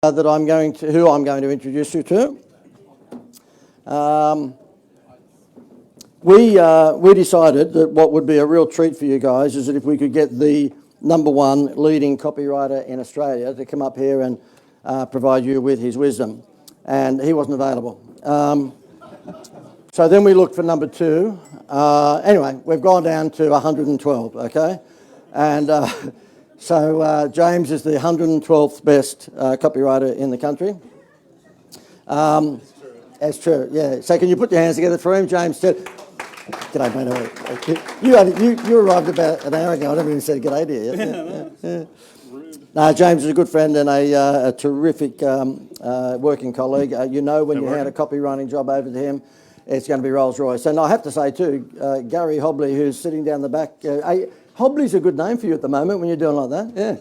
Who I'm going to introduce you to. We decided that what would be a real treat for you guys is that if we could get the #1 leading copywriter in Australia to come up here and provide you with his wisdom, and he wasn't available. So then we looked for #2. Anyway, we've gone down to 112, okay? And so James is the 112th best copywriter in the country. That's true, yeah. So can you put your hands together for him? James said, g'day, mate. You arrived about an hour ago. I never even said g'day to you. Yeah. No, James is a good friend and a terrific working colleague. You know when you hand a copywriting job over to him, it's going to be Rolls Royce. And I have to say too, Gary Hobley, who's sitting down the back, Hobley's a good name for you at the moment when you're doing like that, yeah.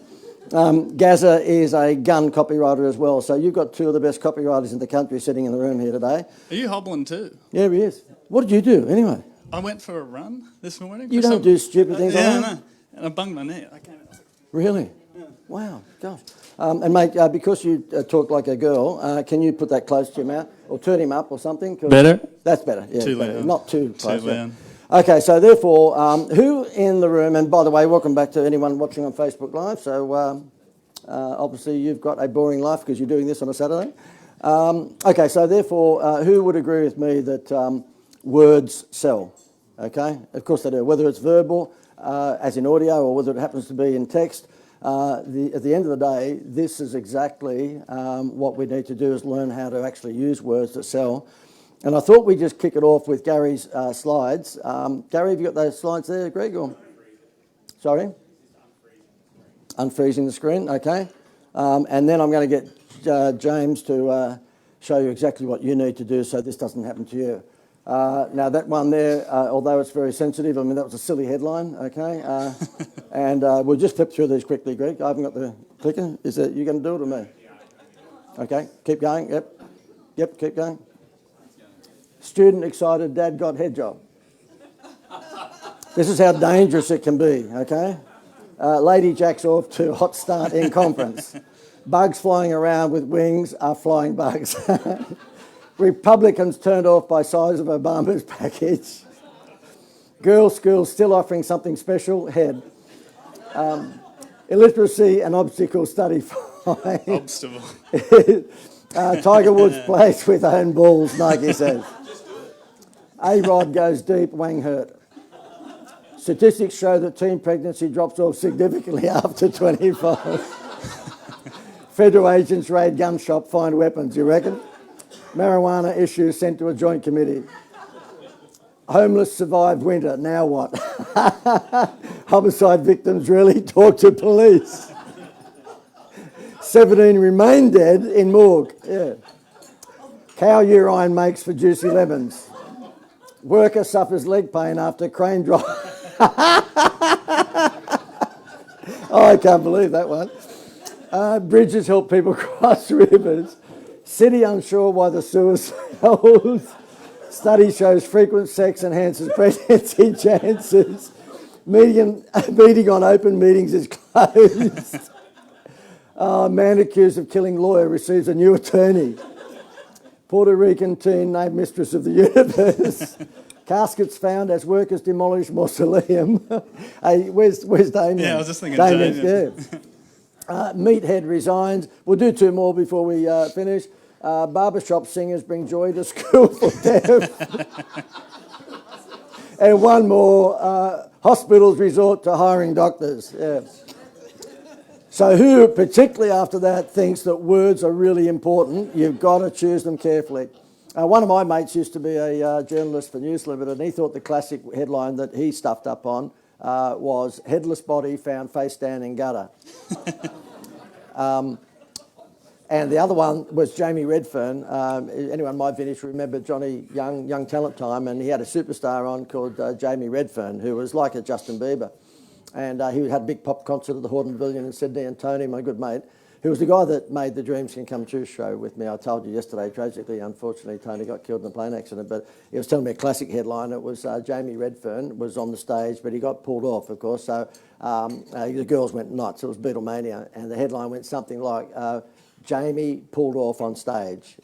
Gazza is a gun copywriter as well, so you've got two of the best copywriters in the country sitting in the room here today. Are you hobbling too? Yeah, he is. What did you do anyway? I went for a run this morning. You don't do stupid things like that? No, and I bunged my knee. Really? Yeah. Wow, gosh. And mate, because you talk like a girl, can you put that close to your mouth or turn him up or something? Better? That's better, yeah. Too loud. Not too close. Too loud. Okay, so therefore, who in the room, and by the way, welcome back to anyone watching on Facebook Live. So obviously you've got a boring life because you're doing this on a Saturday. Okay, so therefore, who would agree with me that words sell? Okay, of course they do, whether it's verbal, as in audio, or whether it happens to be in text. At the end of the day, this is exactly what we need to do, is learn how to actually use words that sell. And I thought we'd just kick it off with Gary's slides. Gary, have you got those slides there, Greg? Or? Sorry? Unfreezing the screen, okay. And then I'm going to get James to show you exactly what you need to do so this doesn't happen to you. Now that one there, although it's very sensitive, I mean, that was a silly headline, okay? And we'll just flip through these quickly, Greg. I haven't got the clicker. Is it you going to do it or me? Okay, keep going, yep, keep going. Student excited, dad got head job. This is how dangerous it can be, okay? Lady jacks off to hot start in conference. Bugs flying around with wings are flying bugs. Republicans turned off by size of Obama's package. Girls' school still offering something special, head. Illiteracy and obstacle study fine. Obstacle. Tiger Woods plays with own balls, Nike says. A-Rod goes deep, Wang hurt. Statistics show that teen pregnancy drops off significantly after 25. Federal agents raid gun shop, find weapons, you reckon? Marijuana issue sent to a joint committee. Homeless survived winter, now what? Homicide victims really talk to police. 17 remain dead in morgue, yeah. Cow urine makes for juicy lemons. Worker suffers leg pain after crane drop. Oh, I can't believe that one. Bridges help people cross rivers. City unsure why the sewer sells. Study shows frequent sex enhances pregnancy chances. Meeting on open meetings is closed. Man accused of killing lawyer receives a new attorney. Puerto Rican teen named mistress of the universe. Caskets found as workers demolish mausoleum. Hey, where's Damien? Yeah, I was just thinking Damien, James. Yeah. Meathead resigns. We'll do two more before we finish. Barbershop singers bring joy to school for deaf. And one more. Hospitals resort to hiring doctors. Yeah. So who, particularly after that, thinks that words are really important? You've got to choose them carefully. One of my mates used to be a journalist for News Limited, and he thought the classic headline that he stuffed up on was "Headless body found face down in gutter." And the other one was Jamie Redfern. Anyone my vintage remember Johnny Young Talent Time, and he had a superstar on called Jamie Redfern, who was like a Justin Bieber. And he had a big pop concert at the Hordern Pavilion in Sydney, and Tony, my good mate, who was the guy that made the Dreams Can Come True show with me. I told you yesterday, tragically, unfortunately, Tony got killed in a plane accident, but he was telling me a classic headline. It was Jamie Redfern was on the stage, but he got pulled off, of course, so the girls went nuts. It was Beatlemania, and the headline went something like, Jamie pulled off on stage.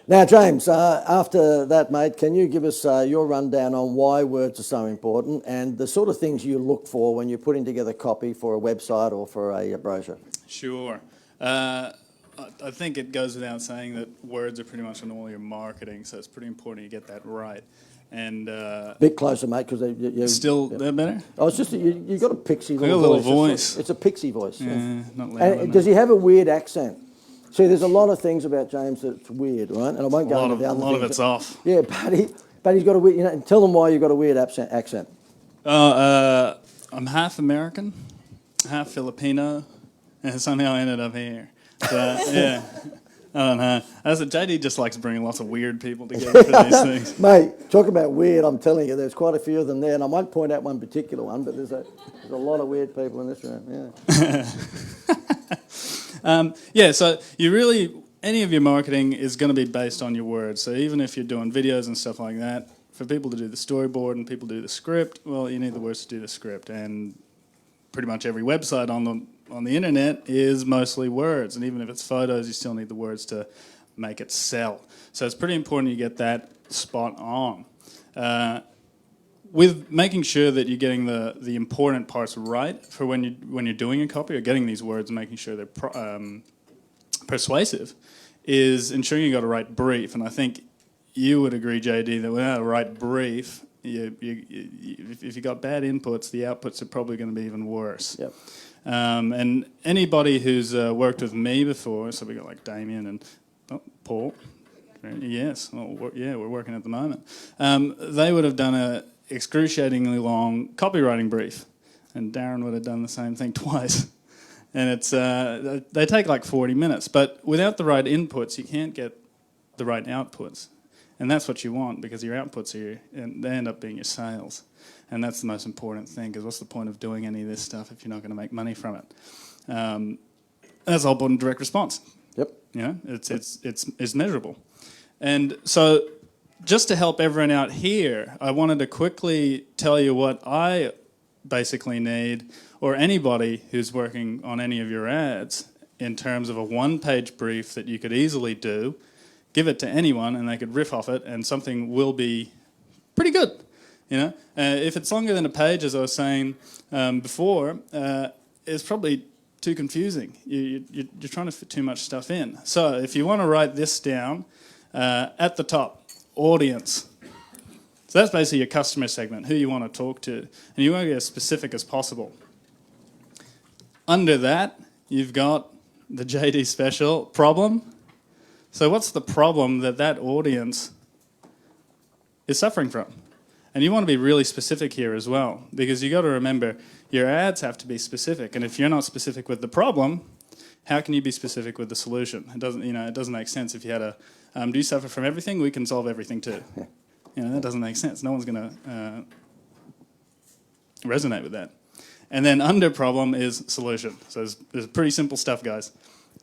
Now, James, after that, mate, can you give us your rundown on why words are so important and the sort of things you look for when you're putting together copy for a website or for a brochure? Sure. I think it goes without saying that words are pretty much in all your marketing, so it's pretty important you get that right. And Bit closer, mate, because you still that better? Oh, it's just you got a pixie got a little little voice. voice. It's a pixie voice. Not loud And enough. does he have a weird accent? See, there's a lot of things about James that's weird, right? And I won't go into the A other lot of things. it's off. Yeah, but he's got a weird. You know, tell them why you've got a weird accent. I'm half American, half Filipino, and somehow I ended up here. So, yeah. I don't know. As a JD just likes bringing lots of weird people together for these things. Mate, talk about weird, I'm telling you, there's quite a few of them there, and I won't point out one particular one, but there's a lot of weird people in this room, Yeah, so any of your marketing is going to be based on your words. So even if you're doing videos and stuff like that, for people to do the storyboard and people to do the script, well, you need the words to do the script. And pretty much every website on the internet is mostly words. And even if it's photos, you still need the words to make it sell. So it's pretty important you get that spot on. With making sure that you're getting the important parts right for when you're doing a copy or getting these words and making sure they're persuasive, is ensuring you got a right brief. And I think you would agree, JD, that without a right brief, if you got bad inputs, the outputs are probably going to be even worse. Yep. And anybody who's worked with me before, so we got like Damien and Paul. Yes, we're working at the moment. They would have done a excruciatingly long copywriting brief, and Darren would have done the same thing twice. And it's they take like 40 minutes, but without the right inputs, you can't get the right outputs, and that's what you want, because your outputs and they end up being your sales, and that's the most important thing. Because what's the point of doing any of this stuff if you're not going to make money from it? That's the whole point of direct response. Yep. You know, it's measurable. And so, just to help everyone out here, I wanted to quickly tell you what I basically need, or anybody who's working on any of your ads, in terms of a one-page brief that you could easily do, give it to anyone, and they could riff off it, and something will be pretty good. You know, if it's longer than a page, as I was saying before, it's probably too confusing. You're trying to fit too much stuff in. So if you want to write this down, at the top, audience. So that's basically your customer segment, who you want to talk to. And you want to get as specific as possible. Under that, you've got the JD special, problem. So what's the problem that audience is suffering from? And you want to be really specific here as well, because you got to remember your ads have to be specific. And if you're not specific with the problem, how can you be specific with the solution? It doesn't make sense if you had a do you suffer from everything? We can solve everything too. That doesn't make sense. No one's going to resonate with that. And then under problem is solution. So there's pretty simple stuff, guys.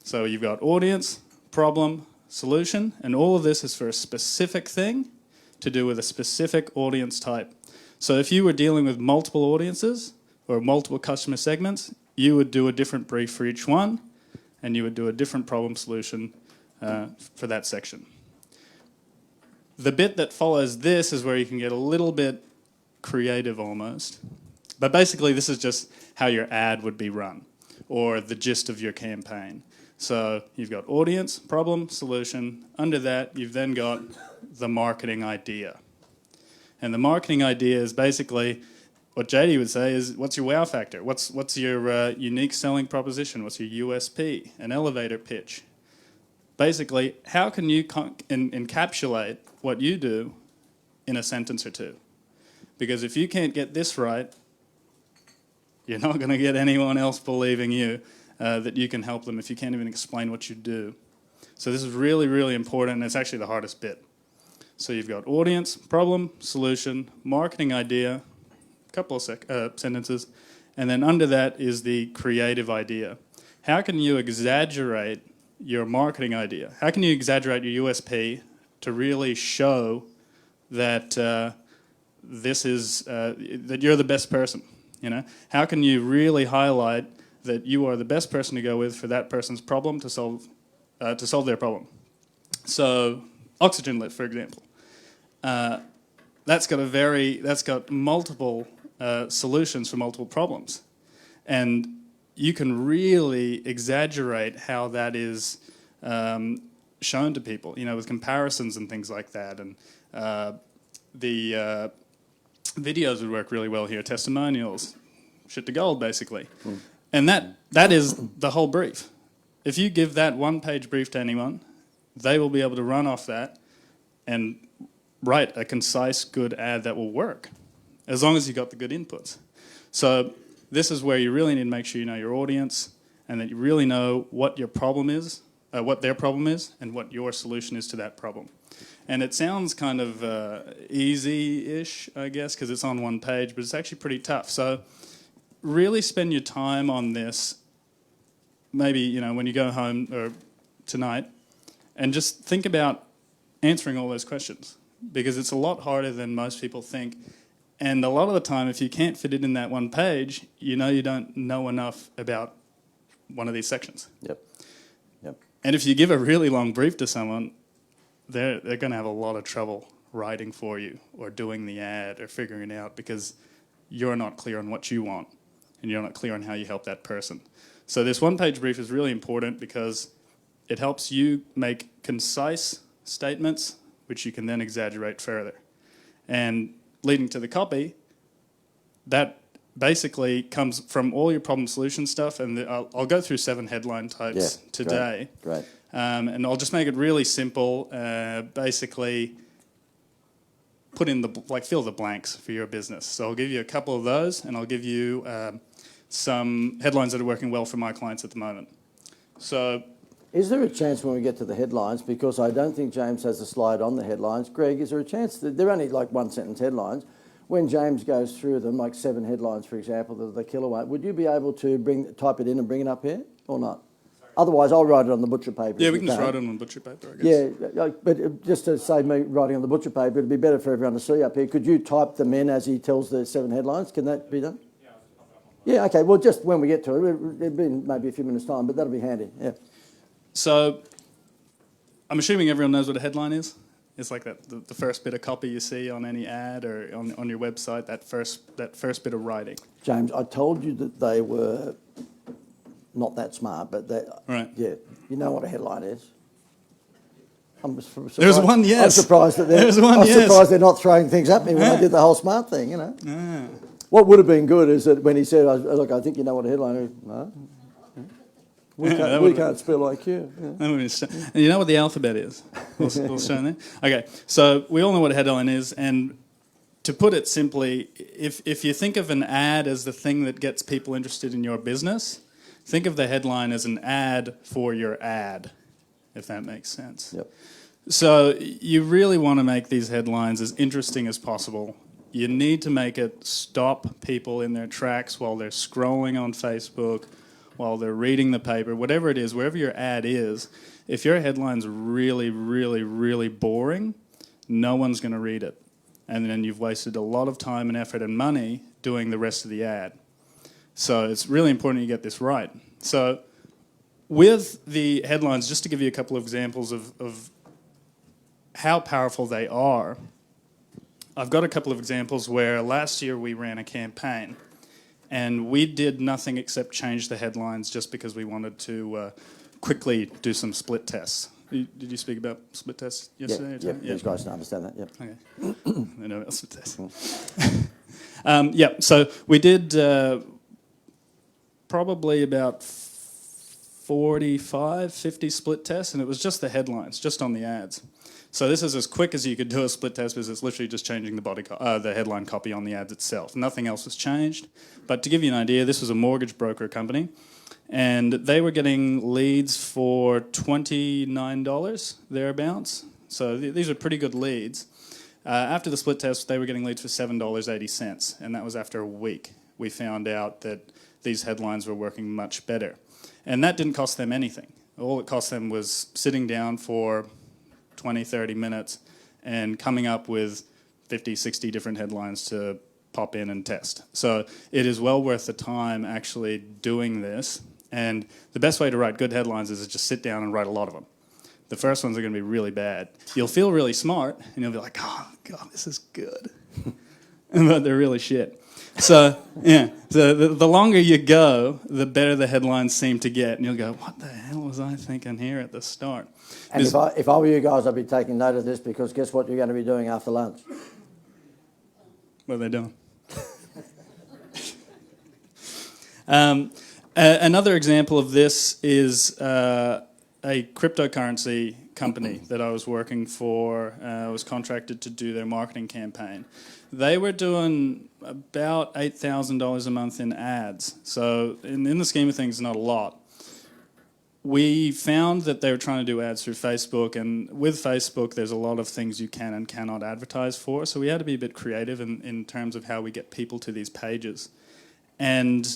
So you've got audience, problem, solution, and all of this is for a specific thing to do with a specific audience type. So if you were dealing with multiple audiences or multiple customer segments, you would do a different brief for each one, and you would do a different problem solution for that section. The bit that follows this is where you can get a little bit creative almost. But basically this is just how your ad would be run, or the gist of your campaign. So you've got audience, problem, solution. Under that, you've then got the marketing idea. And the marketing idea is basically what JD would say is, what's your wow factor? What's your unique selling proposition? What's your USP? An elevator pitch. Basically, how can you encapsulate what you do in a sentence or two? Because if you can't get this right, you're not going to get anyone else believing you that you can help them if you can't even explain what you do. So this is really, really important, and it's actually the hardest bit. So you've got audience, problem, solution, marketing idea, a couple of sentences, and then under that is the creative idea. How can you exaggerate your marketing idea? How can you exaggerate your USP to really show that that you're the best person? You know, how can you really highlight that you are the best person to go with for that person's problem to solve their problem. So oxygen lift, for example, that's got multiple solutions for multiple problems, and you can really exaggerate how that is shown to people, with comparisons and things like that. And the videos would work really well here, testimonials, shit to gold, basically. And that is the whole brief. If you give that one-page brief to anyone, they will be able to run off that and write a concise, good ad that will work, as long as you got the good inputs. So this is where you really need to make sure you know your audience and that you really know what your problem is, what their problem is, and what your solution is to that problem. And it sounds kind of easy-ish, I guess, because it's on one page, but it's actually pretty tough. So really spend your time on this, maybe, when you go home or tonight, and just think about answering all those questions, because it's a lot harder than most people think. And a lot of the time, if you can't fit it in that one page, you don't know enough about one of these sections. Yep. And if you give a really long brief to someone, they're going to have a lot of trouble writing for you or doing the ad or figuring it out, because you're not clear on what you want and you're not clear on how you help that person. So this one-page brief is really important because it helps you make concise statements, which you can then exaggerate further. And leading to the copy, that basically comes from all your problem solution stuff, and I'll go through 7 headline types today. Great. And I'll just make it really simple. Basically, put in fill the blanks for your business. So I'll give you a couple of those, and I'll give you some headlines that are working well for my clients at the moment. So, is there a chance when we get to the headlines, because I don't think James has a slide on the headlines, Greg, is there a chance that they're only like one-sentence headlines? When James goes through them, like 7 headlines, for example, the killer one, would you be able to type it in and bring it up here or not? Sorry. Otherwise, I'll write it on the butcher paper. Yeah, we can just write it on butcher paper, I guess. Yeah, but just to save me writing on the butcher paper, it'd be better for everyone to see up here. Could you type them in as he tells the 7 headlines? Can that be done? Yeah, okay. Well, just when we get to it, it'll be maybe a few minutes' time, but that'll be handy, yeah. So, I'm assuming everyone knows what a headline is. It's like the first bit of copy you see on any ad or on your website, that first bit of writing. James, I told you that they were not that smart, but right. Yeah, you know what a headline is. I'm surprised. There's one yes. I'm surprised that surprised they're not throwing things at me when I did the whole smart thing, What would have been good is that when he said, look, I think you know what a headline is. No. We can't spell like you. Yeah. And you know what the alphabet is? We'll show there. Okay, so we all know what a headline is, and to put it simply, if you think of an ad as the thing that gets people interested in your business, think of the headline as an ad for your ad, if that makes sense. Yep. So you really want to make these headlines as interesting as possible. You need to make it stop people in their tracks while they're scrolling on Facebook, while they're reading the paper, whatever it is, wherever your ad is. If your headline's really, really, really boring, no one's going to read it. And then you've wasted a lot of time and effort and money doing the rest of the ad. So it's really important you get this right. So with the headlines, just to give you a couple of examples of how powerful they are, I've got a couple of examples where last year we ran a campaign and we did nothing except change the headlines just because we wanted to quickly do some split tests. Did you speak about split tests yesterday? Yeah, these guys don't understand that, yeah. Okay. I know about split tests. So we did probably about 45, 50 split tests, and it was just the headlines, just on the ads. So this is as quick as you could do a split test because it's literally just changing the headline copy on the ads itself. Nothing else has changed. But to give you an idea, this was a mortgage broker company, and they were getting leads for $29, thereabouts. So these are pretty good leads. After the split test, they were getting leads for $7.80, and that was after a week. We found out that these headlines were working much better. And that didn't cost them anything. All it cost them was sitting down for 20, 30 minutes and coming up with 50, 60 different headlines to pop in and test. So it is well worth the time actually doing this. And the best way to write good headlines is to just sit down and write a lot of them. The first ones are going to be really bad. You'll feel really smart, and you'll be like, oh, God, this is good. But they're really shit. So, yeah, so the longer you go, the better the headlines seem to get. And you'll go, what the hell was I thinking here at the start? And if I were you guys, I'd be taking note of this, because guess what you're going to be doing after lunch? What are they doing? Another example of this is a cryptocurrency company that I was working for. I was contracted to do their marketing campaign. They were doing about $8,000 a month in ads. So in the scheme of things, not a lot. We found that they were trying to do ads through Facebook, and with Facebook, there's a lot of things you can and cannot advertise for. So we had to be a bit creative in terms of how we get people to these pages. And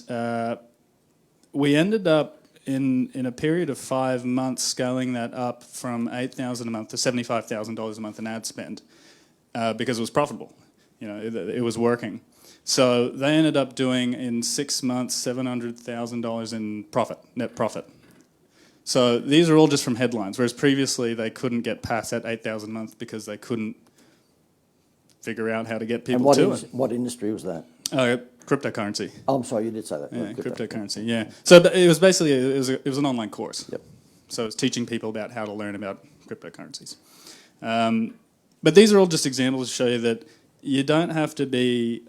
we ended up in a period of 5 months scaling that up from $8,000 a month to $75,000 a month in ad spend, because it was profitable. You know, it was working. So they ended up doing in 6 months $700,000 in profit, net profit. So these are all just from headlines, whereas previously they couldn't get past that $8,000 a month because they couldn't figure out how to get people to it. What industry was that? Cryptocurrency. Oh, I'm sorry, you did say that. Yeah, cryptocurrency. Yeah. So it was basically it was an online course. Yep. So it's teaching people about how to learn about cryptocurrencies. But these are all just examples to show you that you don't have to be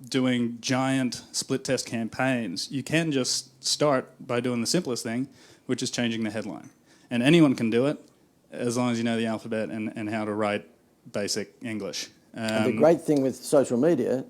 doing giant split test campaigns. You can just start by doing the simplest thing, which is changing the headline. And anyone can do it as long as you know the alphabet and how to write basic English. And the great thing with social media,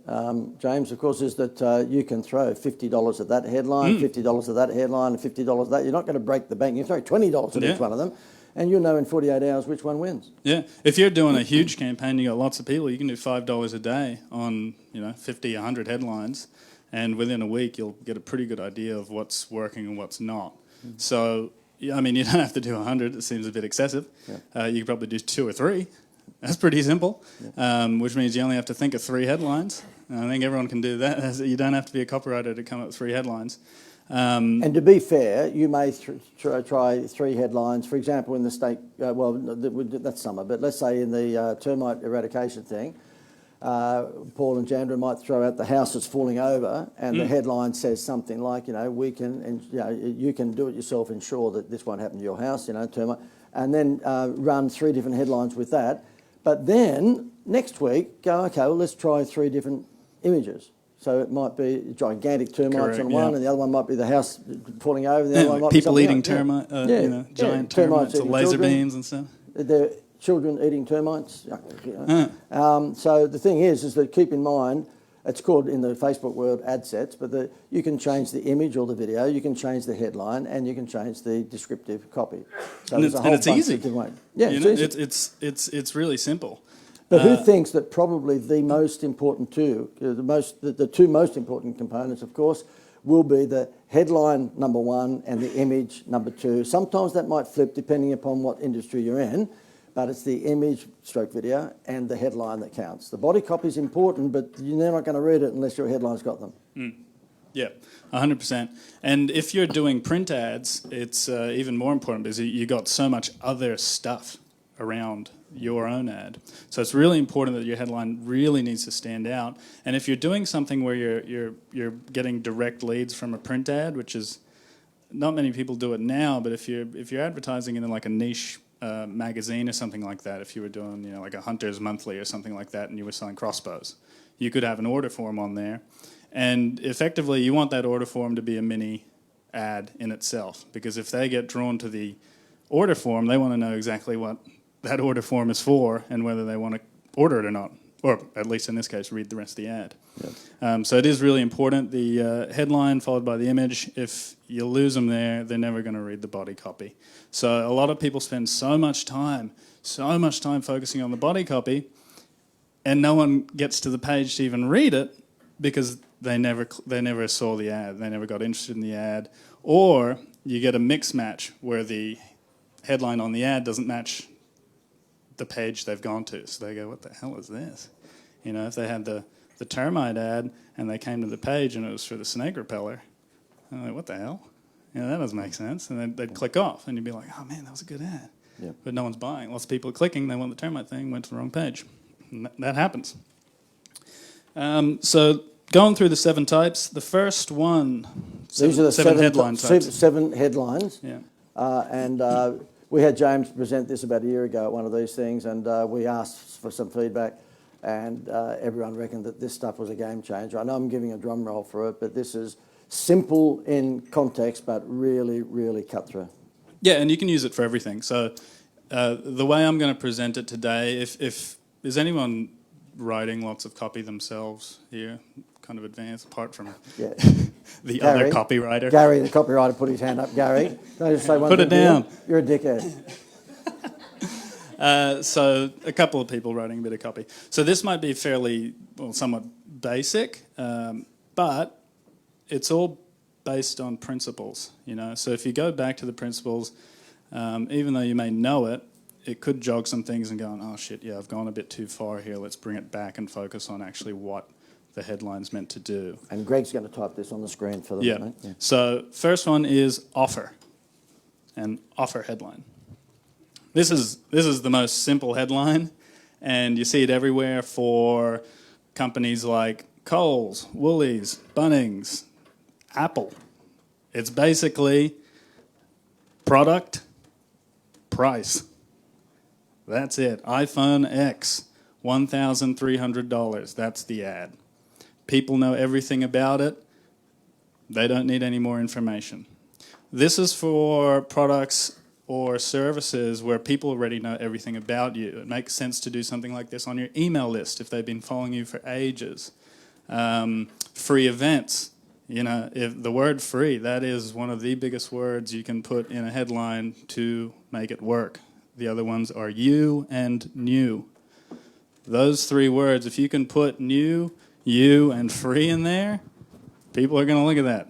James, of course, is that you can throw $50 at that headline, $50 at that headline, and $50 at that. You're not going to break the bank. You throw $20 at each one of them, and you'll know in 48 hours which one wins. Yeah. If you're doing a huge campaign, you got lots of people, you can do $5 a day on 50, 100 headlines, and within a week you'll get a pretty good idea of what's working and what's not. So, I mean, you don't have to do 100. It seems a bit excessive. Yeah. You could probably do 2 or 3. That's pretty simple, which means you only have to think of 3 headlines. I think everyone can do that. You don't have to be a copywriter to come up with 3 headlines. And to be fair, you may try 3 headlines. For example, in the state, that's summer, but let's say in the termite eradication thing, Paul and Jandra might throw out the house that's falling over, and the headline says something like, we can, and you can do it yourself, ensure that this won't happen to your house, termite, and then run 3 different headlines with that. But then next week, go, okay, well, let's try 3 different images. So it might be gigantic termites on one, and the other one might be the house falling over. The other one might people be eating termite, giant termites, or laser beams and stuff. They're children eating termites. So the thing is that keep in mind, it's called in the Facebook world ad sets, but you can change the image or the video, you can change the headline, and you can change the descriptive copy. So and it's easy. Yeah, it's easy. It's really simple. But who thinks that probably the most important the 2 most important components, of course, will be the headline number 1 and the image number 2. Sometimes that might flip depending upon what industry you're in, but it's the image stroke video and the headline that counts. The body copy is important, but you're not going to read it unless your headline's got them. Yeah, 100%. And if you're doing print ads, it's even more important because you got so much other stuff around your own ad. So it's really important that your headline really needs to stand out. And if you're doing something where you're getting direct leads from a print ad, which is not many people do it now, but if you're advertising in like a niche magazine or something like that, if you were doing like a Hunter's Monthly or something like that, and you were selling crossbows, you could have an order form on there, and effectively you want that order form to be a mini ad in itself, because if they get drawn to the order form, they want to know exactly what that order form is for and whether they want to order it or not, or at least in this case read the rest of the ad. Yep. So it is really important, the headline followed by the image. If you lose them there, they're never going to read the body copy. So a lot of people spend so much time focusing on the body copy, and no one gets to the page to even read it because they never saw the ad, they never got interested in the ad, or you get a mix match where the headline on the ad doesn't match the page they've gone to. So they go, what the hell is this? If they had the the termite ad, and they came to the page and it was for the snake repeller. And I'm like, what the hell? That doesn't make sense. And then they'd click off, and you'd be like, oh man, that was a good ad. Yeah. But no one's buying. Lots of people are clicking. They want the termite thing, went to the wrong page. And that happens. So going through the 7 types, the first one, These are the seven headline types. 7 headlines. Yeah. And we had James present this about a year ago at one of these things, and we asked for some feedback, and everyone reckoned that this stuff was a game changer. I know I'm giving a drum roll for it, but this is simple in context, but really, really cut through. Yeah, and you can use it for everything. So the way I'm going to present it today, if is anyone writing lots of copy themselves here, kind of advanced, apart from the Gary, other copywriter? Gary, the copywriter, put his hand up. Gary, can I just say one Put thing it down. to you? You're a dickhead. So a couple of people writing a bit of copy. So this might be fairly, well, somewhat basic, but it's all based on principles, So if you go back to the principles, even though you may know it, it could jog some things and go, oh shit, yeah, I've gone a bit too far here. Let's bring it back and focus on actually what the headline's meant to do. And Greg's going to type this on the screen for them. Yeah. Mate. Yeah. So first one is offer, an offer headline. This is the most simple headline, and you see it everywhere for companies like Coles, Woolies, Bunnings, Apple. It's basically product, price. That's it. iPhone X, $1,300. That's the ad. People know everything about it. They don't need any more information. This is for products or services where people already know everything about you. It makes sense to do something like this on your email list if they've been following you for ages. Free events. If the word free, that is one of the biggest words you can put in a headline to make it work. The other ones are you and new. Those 3 words, if you can put new, you, and free in there, people are going to look at that.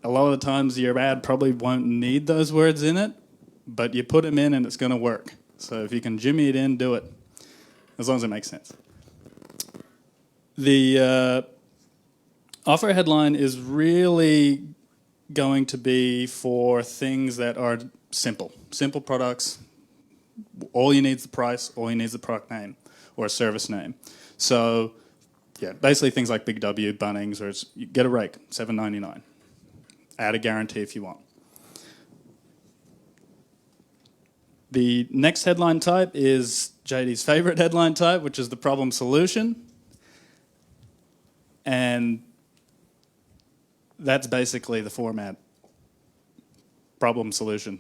A lot of the times your ad probably won't need those words in it, but you put them in and it's going to work. So if you can jimmy it in, do it, as long as it makes sense. The offer headline is really going to be for things that are simple products. All you need is the price, all you need is the product name or a service name. So, yeah, basically things like Big W, Bunnings, or you get a rate, $7.99. Add a guarantee if you want. The next headline type is JD's favorite headline type, which is the problem solution. And that's basically the format. Problem solution.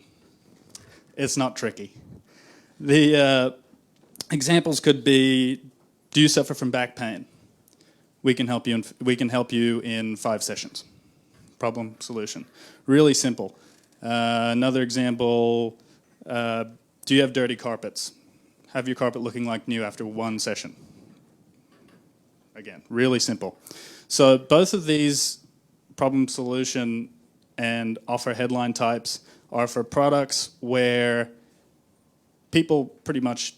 It's not tricky. The examples could be, do you suffer from back pain? We can help you in 5 sessions. Problem solution. Really simple. Another example, do you have dirty carpets? Have your carpet looking like new after 1 session. Again, really simple. So both of these problem solution and offer headline types are for products where people pretty much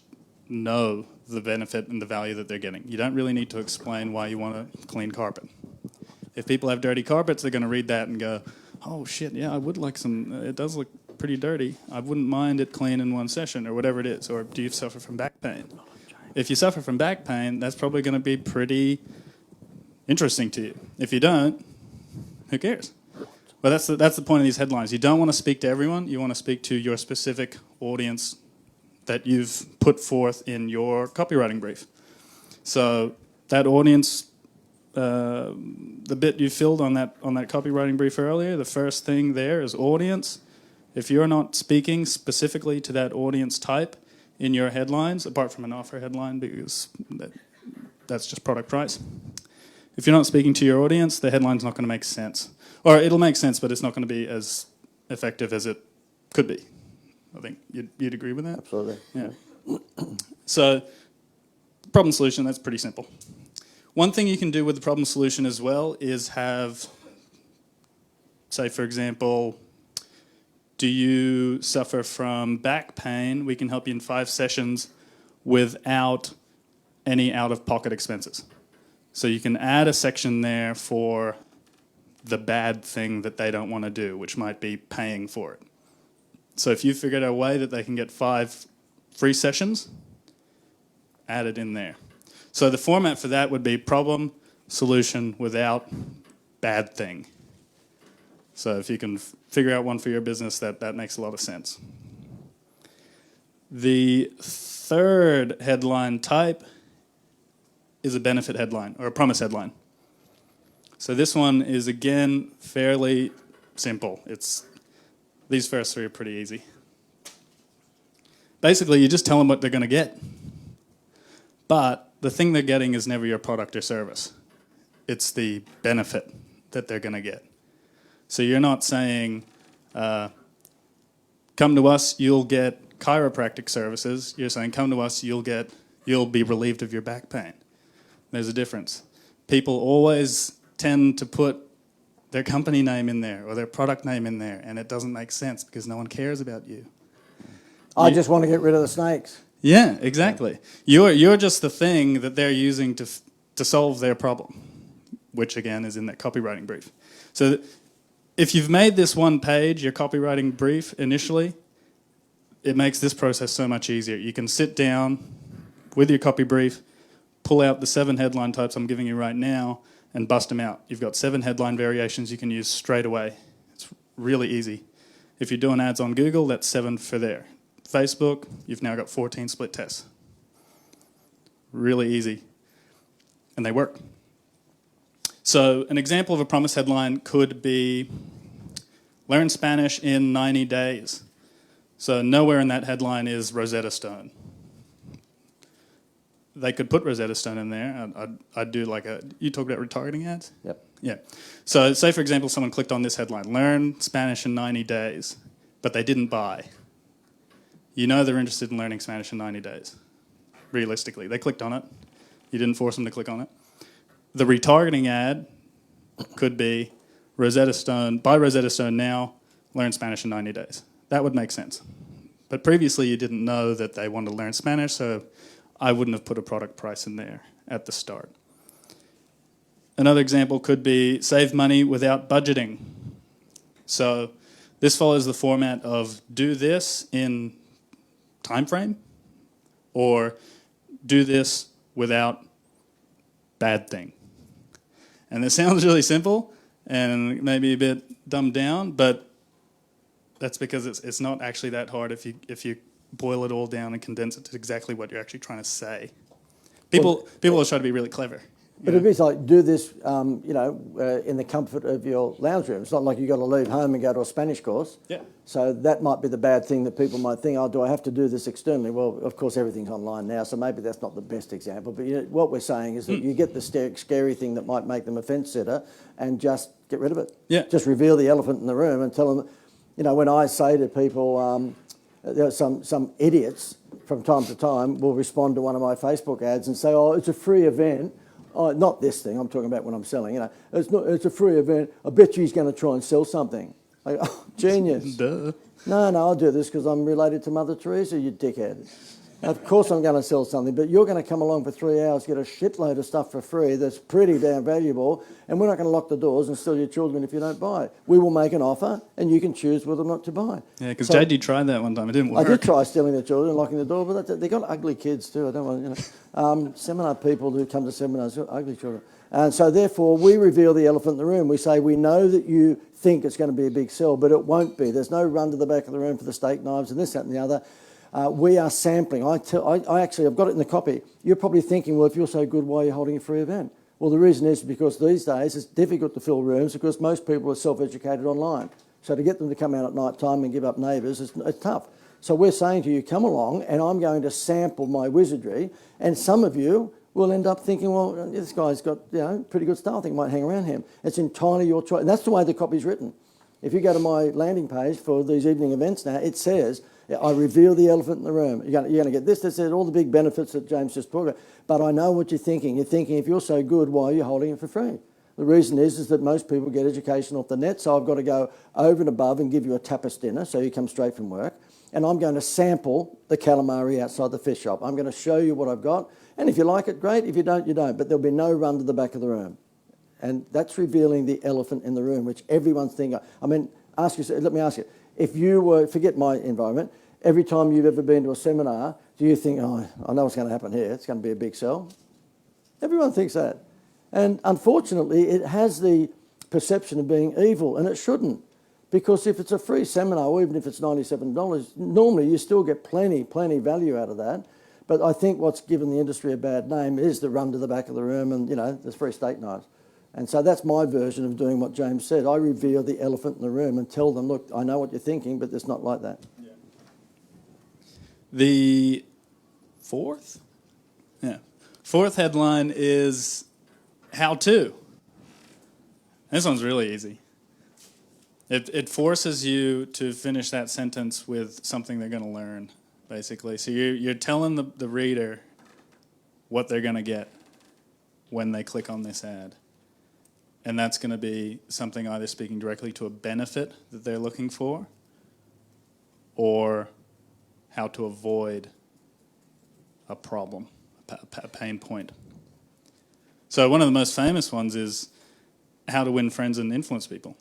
know the benefit and the value that they're getting. You don't really need to explain why you want a clean carpet. If people have dirty carpets, they're going to read that and go, oh shit, yeah, I would like some, it does look pretty dirty. I wouldn't mind it clean in 1 session, or whatever it is. Or do you suffer from back pain? If you suffer from back pain, that's probably going to be pretty interesting to you. If you don't, who cares? But that's the point of these headlines. You don't want to speak to everyone. You want to speak to your specific audience that you've put forth in your copywriting brief. So that audience, the bit you filled on that copywriting brief earlier, the first thing there is audience. If you're not speaking specifically to that audience type in your headlines, apart from an offer headline, because that's just product price. If you're not speaking to your audience, the headline's not going to make sense. Or it'll make sense, but it's not going to be as effective as it could be. I think you'd agree with that? Absolutely. Yeah. So, problem solution, that's pretty simple. One thing you can do with the problem solution as well is have, say for example, do you suffer from back pain? We can help you in 5 sessions without any out-of-pocket expenses. So you can add a section there for the bad thing that they don't want to do, which might be paying for it. So if you figured out a way that they can get 5 free sessions, add it in there. So the format for that would be problem, solution, without, bad thing. So if you can figure out one for your business, that makes a lot of sense. The third headline type is a benefit headline or a promise headline. So this one is, again, fairly simple. These first 3 are pretty easy. Basically, you just tell them what they're going to get. But the thing they're getting is never your product or service. It's the benefit that they're going to get. So you're not saying, come to us, you'll get chiropractic services. You're saying, come to us, you'll be relieved of your back pain. There's a difference. People always tend to put their company name in there or their product name in there, and it doesn't make sense because no one cares about you. I just want to get rid of the snakes. Yeah, exactly. You're just the thing that they're using to solve their problem, which again is in that copywriting brief. So if you've made this one page, your copywriting brief initially, it makes this process so much easier. You can sit down with your copy brief, pull out the 7 headline types I'm giving you right now, and bust them out. You've got 7 headline variations you can use straight away. It's really easy. If you're doing ads on Google, that's 7 for there. Facebook, you've now got 14 split tests. Really easy. And they work. So an example of a promise headline could be, learn Spanish in 90 days. So nowhere in that headline is Rosetta Stone. They could put Rosetta Stone in there. I'd do you talked about retargeting ads? Yep. Yeah. So say, for example, someone clicked on this headline, learn Spanish in 90 days, but they didn't buy. You know they're interested in learning Spanish in 90 days, realistically. They clicked on it. You didn't force them to click on it. The retargeting ad could be Rosetta Stone, buy Rosetta Stone now, learn Spanish in 90 days. That would make sense. But previously you didn't know that they wanted to learn Spanish, so I wouldn't have put a product price in there at the start. Another example could be save money without budgeting. So this follows the format of do this in time frame or do this without bad thing. And this sounds really simple and maybe a bit dumbed down, but that's because it's not actually that hard if you boil it all down and condense it to exactly what you're actually trying to say. People always try to be really clever. But it'd be like, do this, in the comfort of your lounge room. It's not like you've got to leave home and go to a Spanish course. Yeah. So that might be the bad thing that people might think, do I have to do this externally? Well, of course, everything's online now, so maybe that's not the best example. But what we're saying is that you get the scary thing that might make them a fence sitter and just get rid of it. Yeah. Just reveal the elephant in the room and tell them, when I say to people, there are some idiots from time to time will respond to one of my Facebook ads and say, it's a free event. Oh, not this thing. I'm talking about when I'm selling. It's a free event. I bet you he's going to try and sell something. Like, genius. Duh. No, I'll do this because I'm related to Mother Teresa, you dickhead. Of course I'm going to sell something, but you're going to come along for 3 hours, get a shitload of stuff for free that's pretty damn valuable, and we're not going to lock the doors and steal your children if you don't buy it. We will make an offer, and you can choose whether or not to buy. Yeah, because JD tried that one time. It didn't work. I did try stealing their children and locking the door, but they got ugly kids too. I don't want, seminar people who come to seminars got ugly children. And so therefore, we reveal the elephant in the room. We say, we know that you think it's going to be a big sell, but it won't be. There's no run to the back of the room for the steak knives and this, that, and the other. We are sampling. I've got it in the copy. You're probably thinking, well, if you're so good, why are you holding a free event? Well, the reason is because these days it's difficult to fill rooms because most people are self-educated online. So to get them to come out at night time and give up neighbours, it's tough. So we're saying to you, come along and I'm going to sample my wizardry, and some of you will end up thinking, well, this guy's got pretty good style. I think I might hang around him. It's entirely your choice. And that's the way the copy's written. If you go to my landing page for these evening events now, it says, I reveal the elephant in the room. You're going to get this, all the big benefits that James just talked about. But I know what you're thinking. You're thinking, if you're so good, why are you holding it for free? The reason is that most people get education off the net, so I've got to go over and above and give you a tapas dinner, so you come straight from work, and I'm going to sample the calamari outside the fish shop. I'm going to show you what I've got, and if you like it, great. If you don't, you don't. But there'll be no run to the back of the room. And that's revealing the elephant in the room, which everyone's thinking. I mean, let me ask you, if you were, forget my environment, every time you've ever been to a seminar, do you think, oh, I know what's going to happen here, it's going to be a big sell? Everyone thinks that. And unfortunately, it has the perception of being evil, and it shouldn't. Because if it's a free seminar, or even if it's $97, normally you still get plenty value out of that. But I think what's given the industry a bad name is the run to the back of the room and, there's free steak knives. And so that's my version of doing what James said. I reveal the elephant in the room and tell them, look, I know what you're thinking, but it's not like that. Yeah. The fourth headline is how to. This one's really easy. It forces you to finish that sentence with something they're going to learn, basically. So you're telling the reader what they're going to get when they click on this ad. And that's going to be something either speaking directly to a benefit that they're looking for or how to avoid a problem, a pain point. So one of the most famous ones is how to win friends and influence people.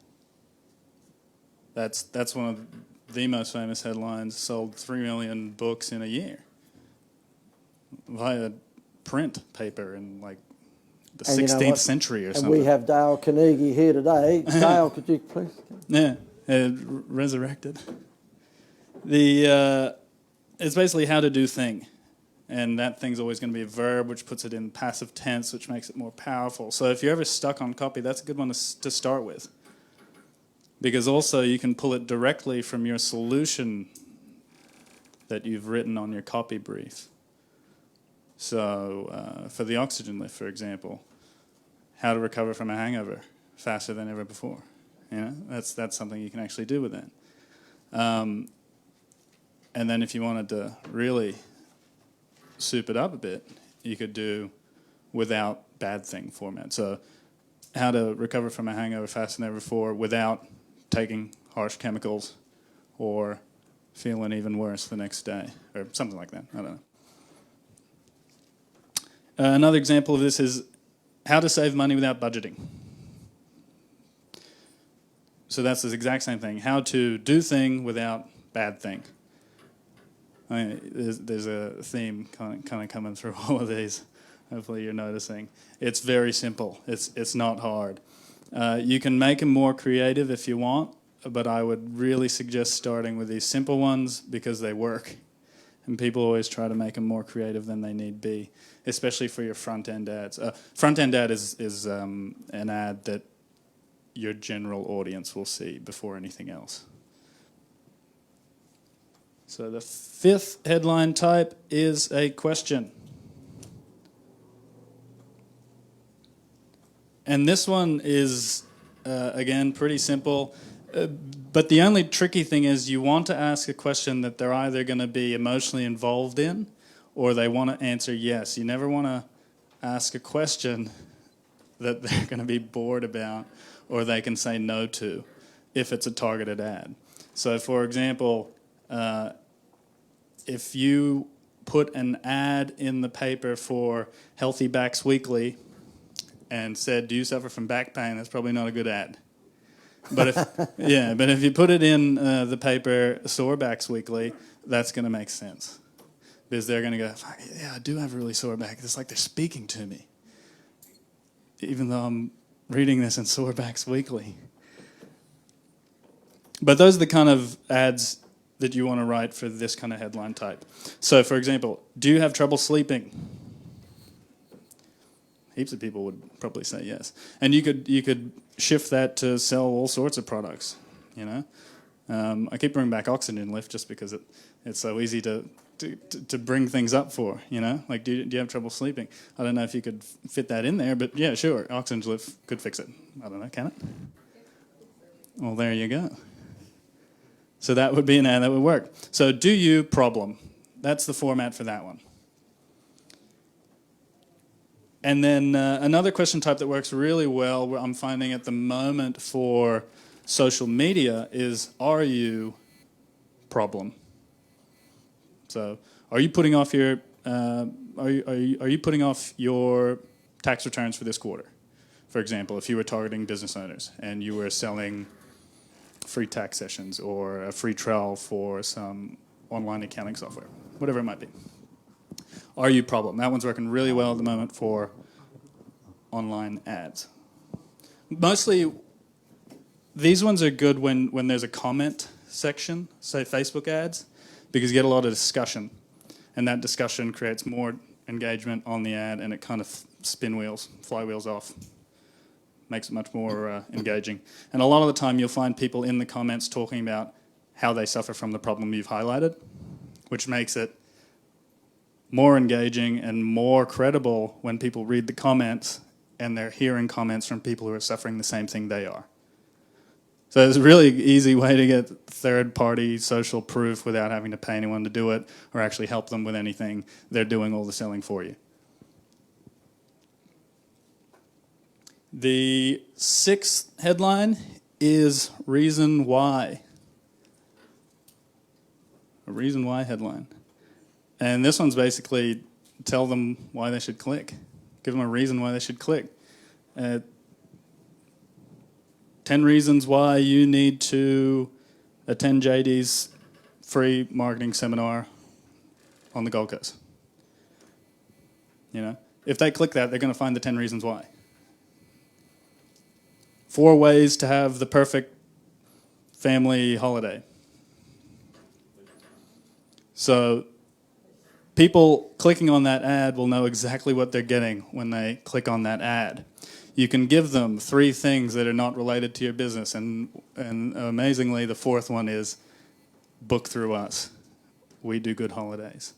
That's one of the most famous headlines. Sold 3 million books in a year via print paper in like the 16th century or something. And we have Dale Carnegie here today. Dale, could you please? Yeah, resurrected. It's basically how to do thing. And that thing's always going to be a verb, which puts it in passive tense, which makes it more powerful. So if you're ever stuck on copy, that's a good one to start with. Because also you can pull it directly from your solution that you've written on your copy brief. So for the oxygen lift, for example, how to recover from a hangover faster than ever before. That's something you can actually do with that. And then if you wanted to really soup it up a bit, you could do without bad thing format. So how to recover from a hangover faster than ever before without taking harsh chemicals or feeling even worse the next day or something like that. I don't know. Another example of this is how to save money without budgeting. So that's the exact same thing. How to do thing without bad thing. I mean, there's a theme kind of coming through all of these. Hopefully you're noticing. It's very simple. It's not hard. You can make them more creative if you want, but I would really suggest starting with these simple ones because they work. And people always try to make them more creative than they need be, especially for your front-end ads. Front-end ad is an ad that your general audience will see before anything else. So the fifth headline type is a question. And this one is, again, pretty simple. But the only tricky thing is you want to ask a question that they're either going to be emotionally involved in or they want to answer yes. You never want to ask a question that they're going to be bored about or they can say no to if it's a targeted ad. So, for example, if you put an ad in the paper for Healthy Backs Weekly and said, do you suffer from back pain, that's probably not a good ad. But if you put it in the paper Sore Backs Weekly, that's going to make sense. Because they're going to go, yeah, I do have a really sore back. It's like they're speaking to me. Even though I'm reading this in Sore Backs Weekly. But those are the kind of ads that you want to write for this kind of headline type. So, for example, do you have trouble sleeping? Heaps of people would probably say yes. And you could shift that to sell all sorts of products, I keep bringing back Oxygen Lift just because it's so easy to bring things up for, Like, do you have trouble sleeping? I don't know if you could fit that in there, but yeah, sure, Oxygen Lift could fix it. I don't know, can it? Well, there you go. So that would be an ad that would work. So do you problem. That's the format for that one. And then another question type that works really well, I'm finding at the moment for social media, is are you problem? So are you putting off your are you putting off your tax returns for this quarter? For example, if you were targeting business owners and you were selling free tax sessions or a free trial for some online accounting software, whatever it might be. Are you problem? That one's working really well at the moment for online ads. Mostly, these ones are good when there's a comment section, say Facebook ads, because you get a lot of discussion, and that discussion creates more engagement on the ad, and it kind of flywheels off, makes it much more engaging. And a lot of the time you'll find people in the comments talking about how they suffer from the problem you've highlighted, which makes it more engaging and more credible when people read the comments and they're hearing comments from people who are suffering the same thing they are. So it's a really easy way to get third-party social proof without having to pay anyone to do it or actually help them with anything. They're doing all the selling for you. The sixth headline is reason why. A reason why headline. And this one's basically tell them why they should click. Give them a reason why they should click. 10 reasons why you need to attend JD's free marketing seminar on the Gold Coast. You know, if they click that, they're going to find the 10 reasons why. 4 ways to have the perfect family holiday. So people clicking on that ad will know exactly what they're getting when they click on that ad. You can give them 3 things that are not related to your business, and amazingly, the 4th one is book through us. We do good holidays.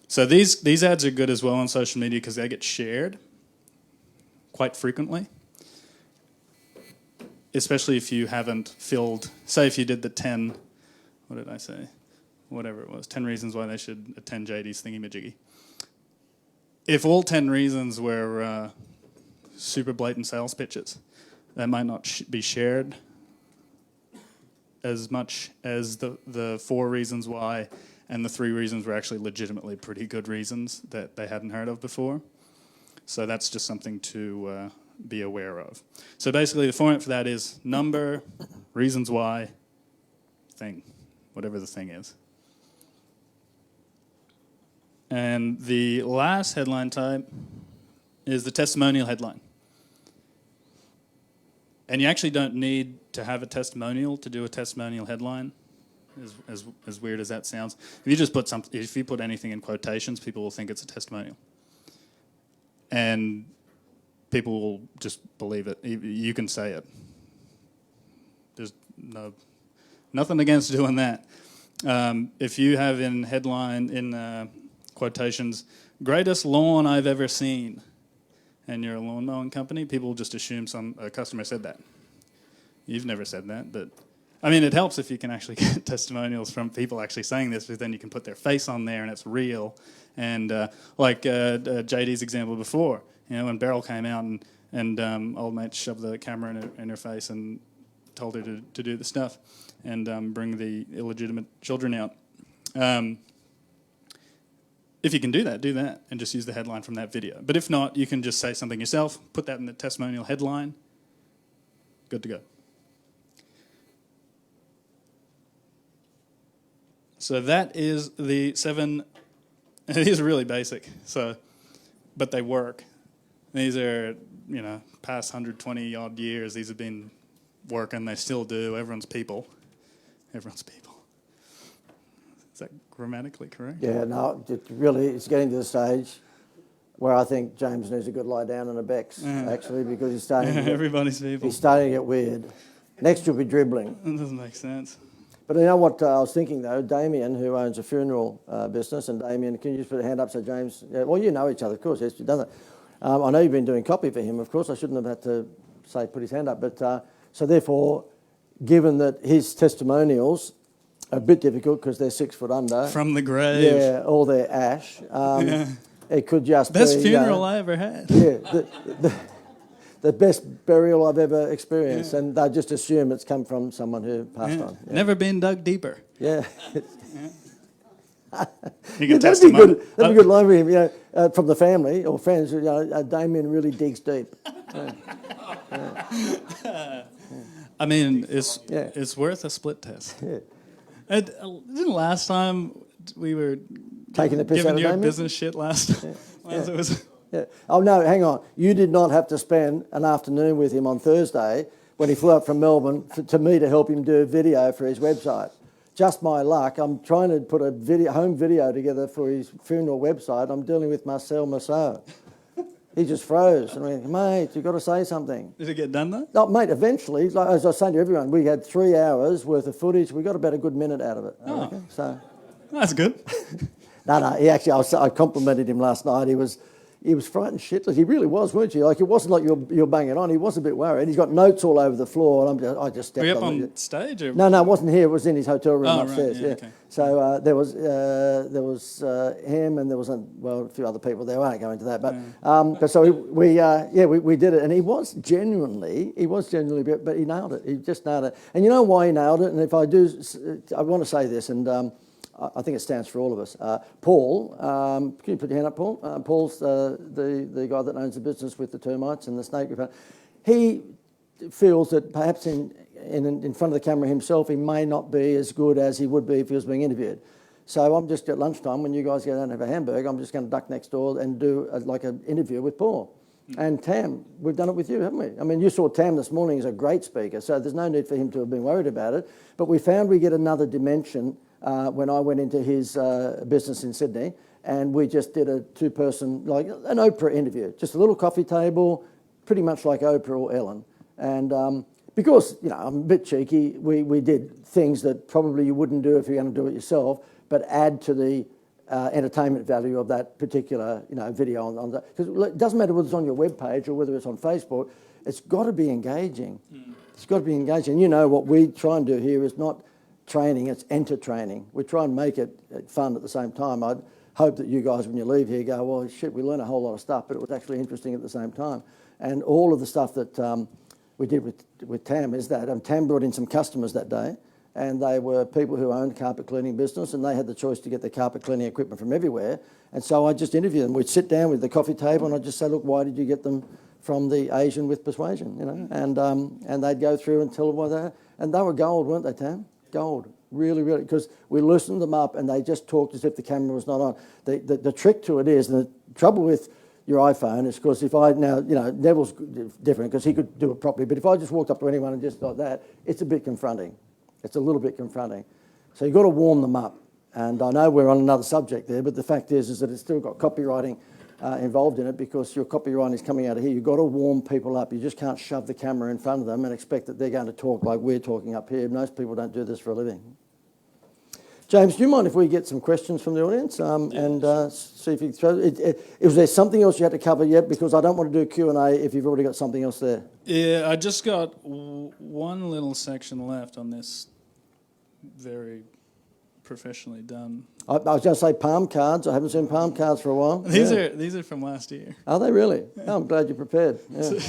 So these ads are good as well on social media because they get shared quite frequently, especially if you haven't filled, say if you did the 10, what did I say? Whatever it was, 10 reasons why they should attend JD's thingy-majiggy. If all 10 reasons were super blatant sales pitches, that might not be shared as much as the 4 reasons why and the 3 reasons were actually legitimately pretty good reasons that they hadn't heard of before. So that's just something to be aware of. So basically the format for that is number, reasons why, thing, whatever the thing is. And the last headline type is the testimonial headline. And you actually don't need to have a testimonial to do a testimonial headline, as weird as that sounds. If you just put if you put anything in quotations, people will think it's a testimonial. And people will just believe it. You can say it. There's nothing against doing that. If you have in headline, in quotations, greatest lawn I've ever seen, and you're a lawn mowing company, people just assume a customer said that. You've never said that, but I mean, it helps if you can actually get testimonials from people actually saying this, because then you can put their face on there and it's real. And like JD's example before, you know, when Beryl came out and old mate shoved the camera in her face and told her to do the stuff and bring the illegitimate children out. If you can do that, and just use the headline from that video. But if not, you can just say something yourself, put that in the testimonial headline, good to go. So that is the 7, these are really basic, but they work. These are, you know, past 120 odd years, these have been working, they still do, everyone's people. Everyone's people. Is that grammatically correct? Yeah, no, it's getting to the stage where I think James needs a good lie down and a Bex, actually, because he's starting to get, everybody's people. he's starting to get weird. Next you'll be dribbling. That doesn't make sense. But you know what I was thinking, though? Damien, who owns a funeral business, and Damien, can you just put a hand up so James... Yeah, well, you know each other, of course, yes, you've done it. I know you've been doing copy for him, of course. I shouldn't have had to say put his hand up. But so therefore, given that his testimonials are a bit difficult because they're 6 foot under... From the grave. Yeah, all their ash. It could just Best be funeral I ever had. Yeah, the best burial I've ever experienced, and they just assume it's come from someone who passed on. Yeah. Never been dug deeper. Yeah. You can That'd be testimony. good. That'd be good line with him, from the family or friends. Damien really digs deep. I mean, it's worth a split test. Yeah. Didn't last time we were Taking the piss out giving of your Damien? business shit last? It was. Yeah. Oh no, hang on. You did not have to spend an afternoon with him on Thursday when he flew up from Melbourne to me to help him do a video for his website. Just my luck. I'm trying to put a home video together for his funeral website. I'm dealing with Marcel Massot. He just froze. And I went, mate, you've got to say something. Did it get done though? No, mate, eventually, like, as I was saying to everyone, we had 3 hours worth of footage. We got about a good minute out of it. I reckon. So, That's good. no, he actually, I complimented him last night. He was frightened shitless. He really was, weren't you? Like, it wasn't like you're banging on. He was a bit worried. He's got notes all over the floor, and I just stepped Were you up on on stage? Or? No, it wasn't here. It was in his hotel room upstairs. Right, yeah, Yeah. okay. So there was him, and there was a few other people there. I won't go into that, but so we did it, and he was genuinely, but he nailed it. He just nailed it. And you know why he nailed it? And if I do, I want to say this, and I think it stands for all of us. Paul, can you put your hand up, Paul? Paul's the guy that owns the business with the termites and the snake repellent. He feels that perhaps in front of the camera himself, he may not be as good as he would be if he was being interviewed. So I'm just at lunchtime, when you guys go down and have a hamburger, I'm just going to duck next door and do an interview with Paul. And Tam, we've done it with you, haven't we? I mean, you saw Tam this morning. He's a great speaker, so there's no need for him to have been worried about it. But we found we get another dimension when I went into his business in Sydney, and we just did a two-person, like an Oprah interview, just a little coffee table, pretty much like Oprah or Ellen. And because, I'm a bit cheeky, we did things that probably you wouldn't do if you're going to do it yourself, but add to the entertainment value of that particular, video on that. Because it doesn't matter whether it's on your webpage or whether it's on Facebook, it's got to be engaging. It's got to be engaging. What we try and do here is not training, it's entertaining. We try and make it fun at the same time. I'd hope that you guys, when you leave here, go, well, shit, we learned a whole lot of stuff, but it was actually interesting at the same time. And all of the stuff that we did with Tam is that Tam brought in some customers that day, and they were people who owned a carpet cleaning business, and they had the choice to get their carpet cleaning equipment from everywhere. And so I just interviewed them. We'd sit down with the coffee table, and I'd just say, look, why did you get them from the Asian with persuasion, And they'd go through and tell them why they... And they were gold, weren't they, Tam? Gold. Really, really, because we loosened them up and they just talked as if the camera was not on. The trick to it is, and the trouble with your iPhone is, because if I now, Neville's different because he could do it properly, but if I just walked up to anyone and just like that, it's a bit confronting. It's a little bit confronting. So you've got to warm them up. And I know we're on another subject there, but the fact is that it's still got copywriting involved in it, because your copywriting is coming out of here. You've got to warm people up. You just can't shove the camera in front of them and expect that they're going to talk like we're talking up here. Most people don't do this for a living. James, do you mind if we get some questions from the audience and see if you throw it? Was there something else you had to cover yet? Because I don't want to do Q&A if you've already got something else there. Yeah, I just got one little section left on this very professionally done. I was going to say palm cards. I haven't seen palm cards for a while. These are from last year. Are they really? Oh, I'm glad you're prepared. Yeah.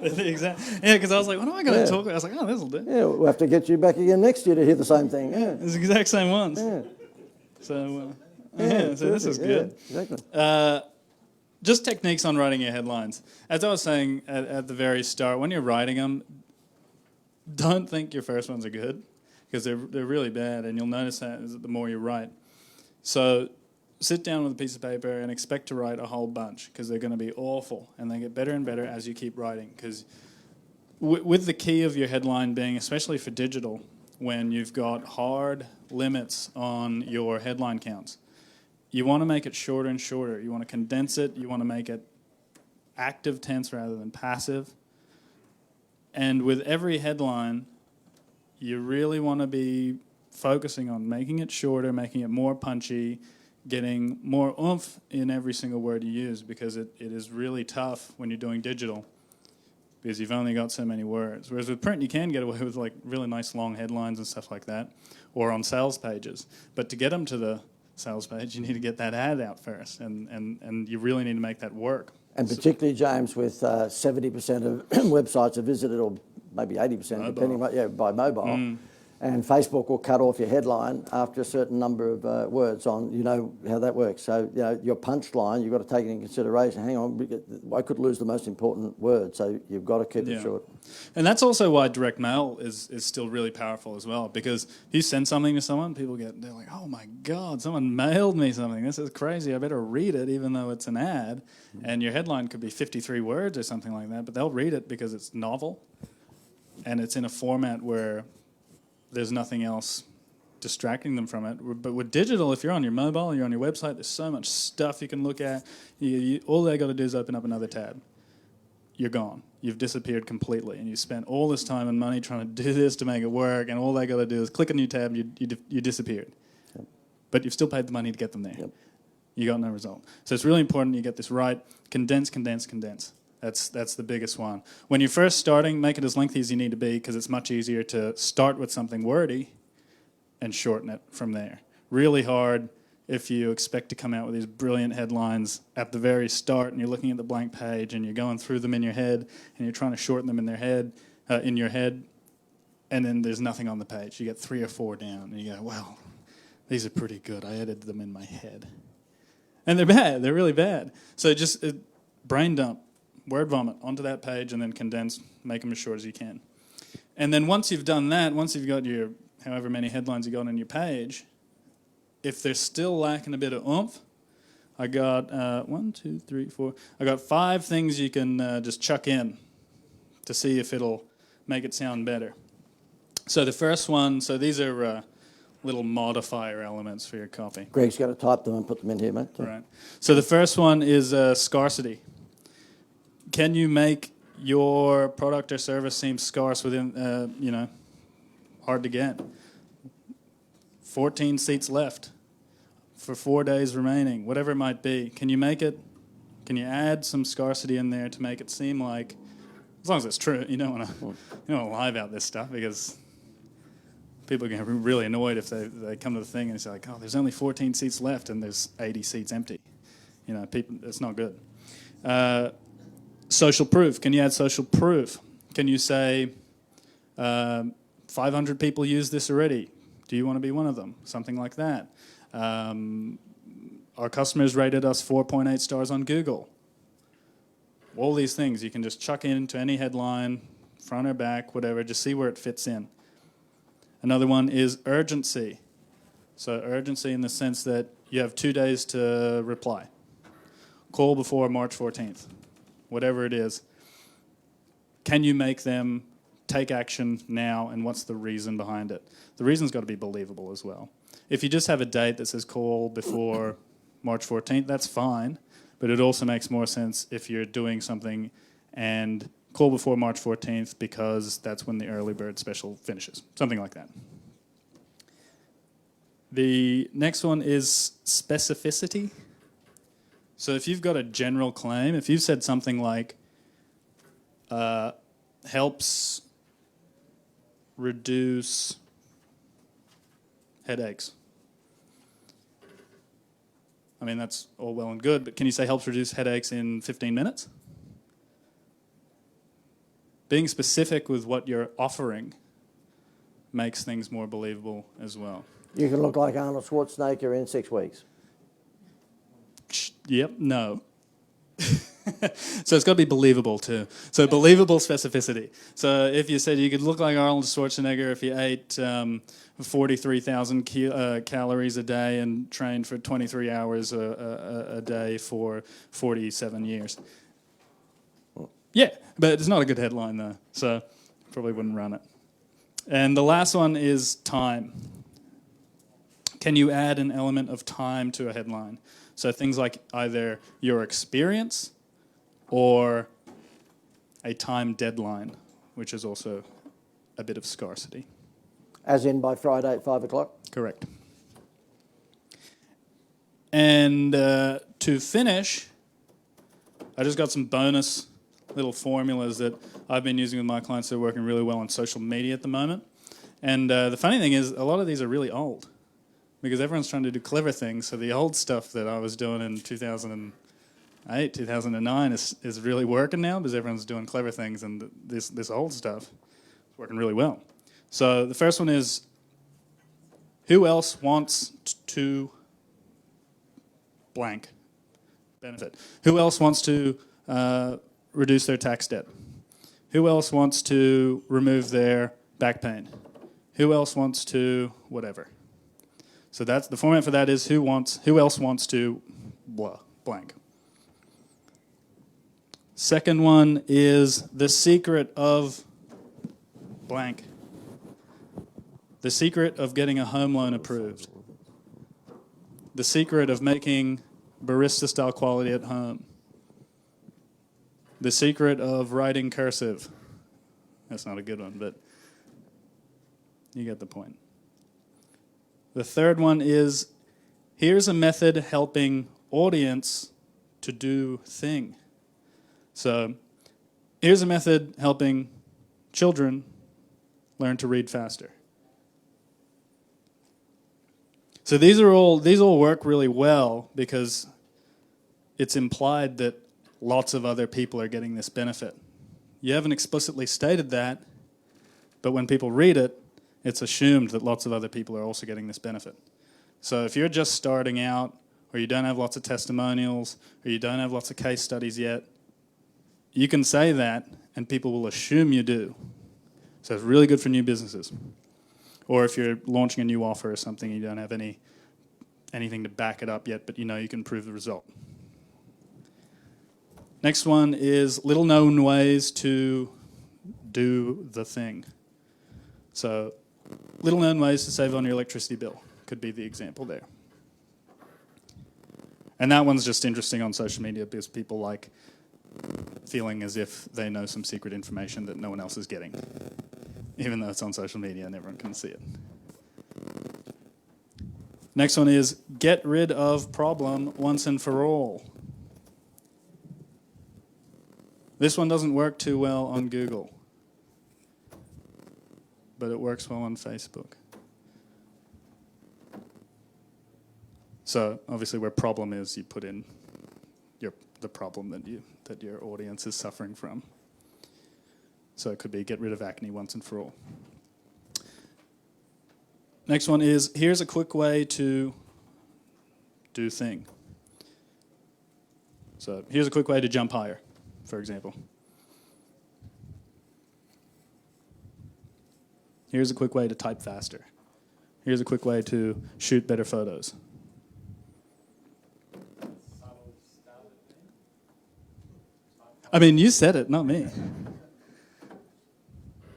Exactly. Yeah, because I was like, what am I going to talk about? I was like, oh, this will do. Yeah, we'll have to get you back again next year to hear the same thing. Yeah. It's the exact same ones. Yeah. So, so this is good. Yeah, exactly. Just techniques on writing your headlines. As I was saying at the very start, when you're writing them, don't think your first ones are good, because they're really bad, and you'll notice that the more you write. So sit down with a piece of paper and expect to write a whole bunch, because they're going to be awful, and they get better and better as you keep writing. Because with the key of your headline being, especially for digital, when you've got hard limits on your headline counts, you want to make it shorter and shorter. You want to condense it. You want to make it active tense rather than passive. And with every headline, you really want to be focusing on making it shorter, making it more punchy, getting more oomph in every single word you use, because it is really tough when you're doing digital, because you've only got so many words. Whereas with print, you can get away with like really nice long headlines and stuff like that, or on sales pages. But to get them to the sales page. You need to get that ad out first, and you really need to make that work. And particularly, James, with 70% of websites are visited, or maybe 80%, depending on, by mobile. And Facebook will cut off your headline after a certain number of words on, you know how that works. So, you know, your punchline, you've got to take it into consideration. Hang on, I could lose the most important word, so you've got to keep it short. And that's also why direct mail is still really powerful as well, because if you send something to someone, they're like, oh my God, someone mailed me something. This is crazy. I better read it, even though it's an ad. And your headline could be 53 words or something like that, but they'll read it because it's novel and it's in a format where there's nothing else distracting them from it. But with digital, if you're on your mobile, you're on your website, there's so much stuff you can look at. All they got to do is open up another tab. You're gone. You've disappeared completely, and you spent all this time and money trying to do this to make it work, and all they got to do is click a new tab, you disappeared. Yep. But you've still paid the money to get them there. Yep. You got no result. So it's really important you get this right. Condense, condense, condense. That's the biggest one. When you're first starting, make it as lengthy as you need to be, because it's much easier to start with something wordy and shorten it from there. Really hard if you expect to come out with these brilliant headlines at the very start, and you're looking at the blank page and you're going through them in your head and you're trying to shorten them in your head, and then there's nothing on the page. You get 3 or 4 down and you go, well, these are pretty good. I edited them in my head. And they're bad. They're really bad. So just brain dump. Word vomit onto that page, and then condense, make them as short as you can. And then once you've done that, once you've got your however many headlines you got on your page, if they're still lacking a bit of oomph, I got 1, 2, 3, 4. I got 5 things you can just chuck in to see if it'll make it sound better. So the first one, so these are little modifier elements for your copy. Greg's got to type them and put them in here, mate. Right. So the first one is scarcity. Can you make your product or service seem scarce within, hard to get? 14 seats left for 4 days remaining, whatever it might be. Can you add some scarcity in there to make it seem like, as long as it's true, you don't want to lie about this stuff, because people are going to be really annoyed if they come to the thing and it's like, oh, there's only 14 seats left and there's 80 seats empty. It's not good. Social proof. Can you add social proof? Can you say 500 people use this already? Do you want to be one of them? Something like that. Our customers rated us 4.8 stars on Google. All these things you can just chuck into any headline, front or back, whatever, just see where it fits in. Another one is urgency. So urgency in the sense that you have 2 days to reply. Call before March 14th. Whatever it is, can you make them take action now, and what's the reason behind it? The reason's got to be believable as well. If you just have a date that says call before March 14th, that's fine, but it also makes more sense if you're doing something and call before March 14th because that's when the early bird special finishes, something like that. The next one is specificity. So if you've got a general claim, if you've said something like helps reduce headaches. I mean, that's all well and good, but can you say helps reduce headaches in 15 minutes? Being specific with what you're offering makes things more believable as well. You can look like Arnold Schwarzenegger in 6 weeks. Yep, no. So it's got to be believable too. So believable specificity. So if you said you could look like Arnold Schwarzenegger if you ate 43,000 calories a day and trained for 23 hours a day for 47 years. Yeah, but it's not a good headline though, so probably wouldn't run it. And the last one is time. Can you add an element of time to a headline? So things like either your experience or a time deadline, which is also a bit of scarcity. As in by Friday at 5 o'clock? Correct. And to finish, I just got some bonus little formulas that I've been using with my clients that are working really well on social media at the moment. And the funny thing is, a lot of these are really old. because everyone's trying to do clever things. So the old stuff that I was doing in 2008, 2009 is really working now because everyone's doing clever things, and this old stuff is working really well. So the first one is, who else wants to blank benefit? Who else wants to reduce their tax debt? Who else wants to remove their back pain? Who else wants to whatever? So that's the format for that is who else wants to blah blank. Second one is the secret of blank. The secret of getting a home loan approved. The secret of making barista-style quality at home. The secret of writing cursive. That's not a good one, but you get the point. The third one is, here's a method helping audience to do thing. So here's a method helping children learn to read faster. So these all work really well because it's implied that lots of other people are getting this benefit. You haven't explicitly stated that, but when people read it, it's assumed that lots of other people are also getting this benefit. So if you're just starting out, or you don't have lots of testimonials, or you don't have lots of case studies yet, you can say that, and people will assume you do. So it's really good for new businesses. Or if you're launching a new offer or something, you don't have anything to back it up yet, but you know you can prove the result. Next one is little known ways to do the thing. So little known ways to save on your electricity bill could be the example there. And that one's just interesting on social media because people like feeling as if they know some secret information that no one else is getting, even though it's on social media and everyone can see it. Next one is get rid of problem once and for all. This one doesn't work too well on Google, but it works well on Facebook. So obviously where problem is, you put in the problem that your audience is suffering from. So it could be get rid of acne once and for all. Next one is, here's a quick way to do thing. So here's a quick way to jump higher, for example. Here's a quick way to type faster. Here's a quick way to shoot better photos. I mean, you said it, not me.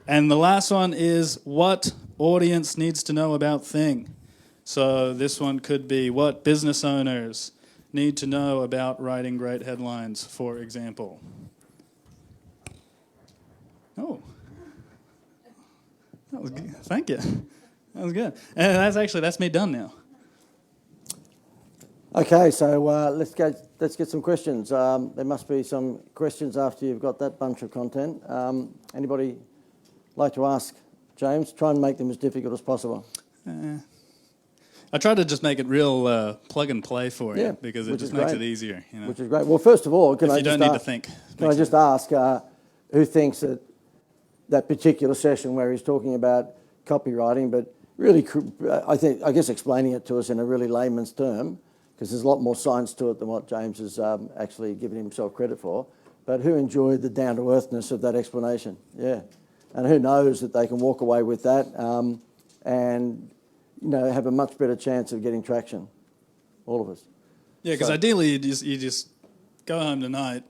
And the last one is what audience needs to know about thing. So this one could be what business owners need to know about writing great headlines, for example. Oh. That was good. Thank you. That was good. And that's me done now. Okay, so let's get some questions. There must be some questions after you've got that bunch of content. Anybody like to ask James? Try and make them as difficult as possible. I try to just make it real plug and play for you because it just makes it easier. You know? Which is great. Well, first of all, Can I just ask who thinks that particular session where he's talking about copywriting, but really, I guess explaining it to us in a really layman's term, because there's a lot more science to it than what James has actually given himself credit for. But who enjoyed the down-to-earthness of that explanation? Yeah. And who knows that they can walk away with that and have a much better chance of getting traction, all of us. Yeah, because ideally you just go home tonight,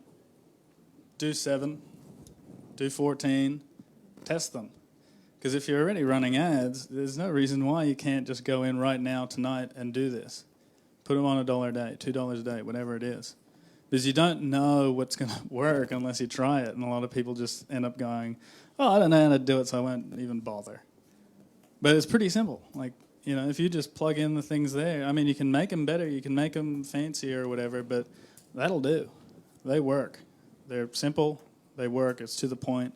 do 7, do 14, test them. Because if you're already running ads, there's no reason why you can't just go in right now tonight and do this. Put them on $1 a day, $2 a day, whatever it is. Because you don't know what's going to work unless you try it. And a lot of people just end up going, oh, I don't know how to do it, so I won't even bother. But it's pretty simple. Like, if you just plug in the things there, I mean, you can make them better, you can make them fancier or whatever, but that'll do. They work. They're simple, they work, it's to the point.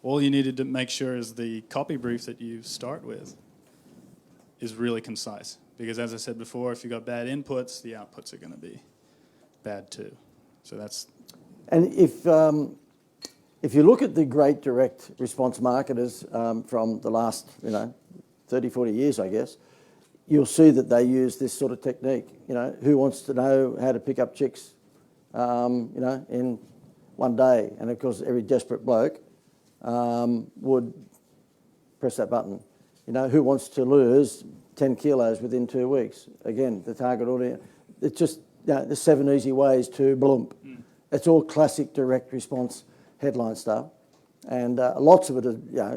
All you needed to make sure is the copy brief that you start with is really concise. Because as I said before, if you've got bad inputs, the outputs are going to be bad too. So that's... And if you look at the great direct response marketers from the last, 30, 40 years, I guess, you'll see that they use this sort of technique. Who wants to know how to pick up chicks, in one day? And of course, every desperate bloke would press that button. Who wants to lose 10 kilos within 2 weeks? Again, the target audience. It's just, there's 7 easy ways to bloomp. It's all classic direct response headline stuff. And lots of it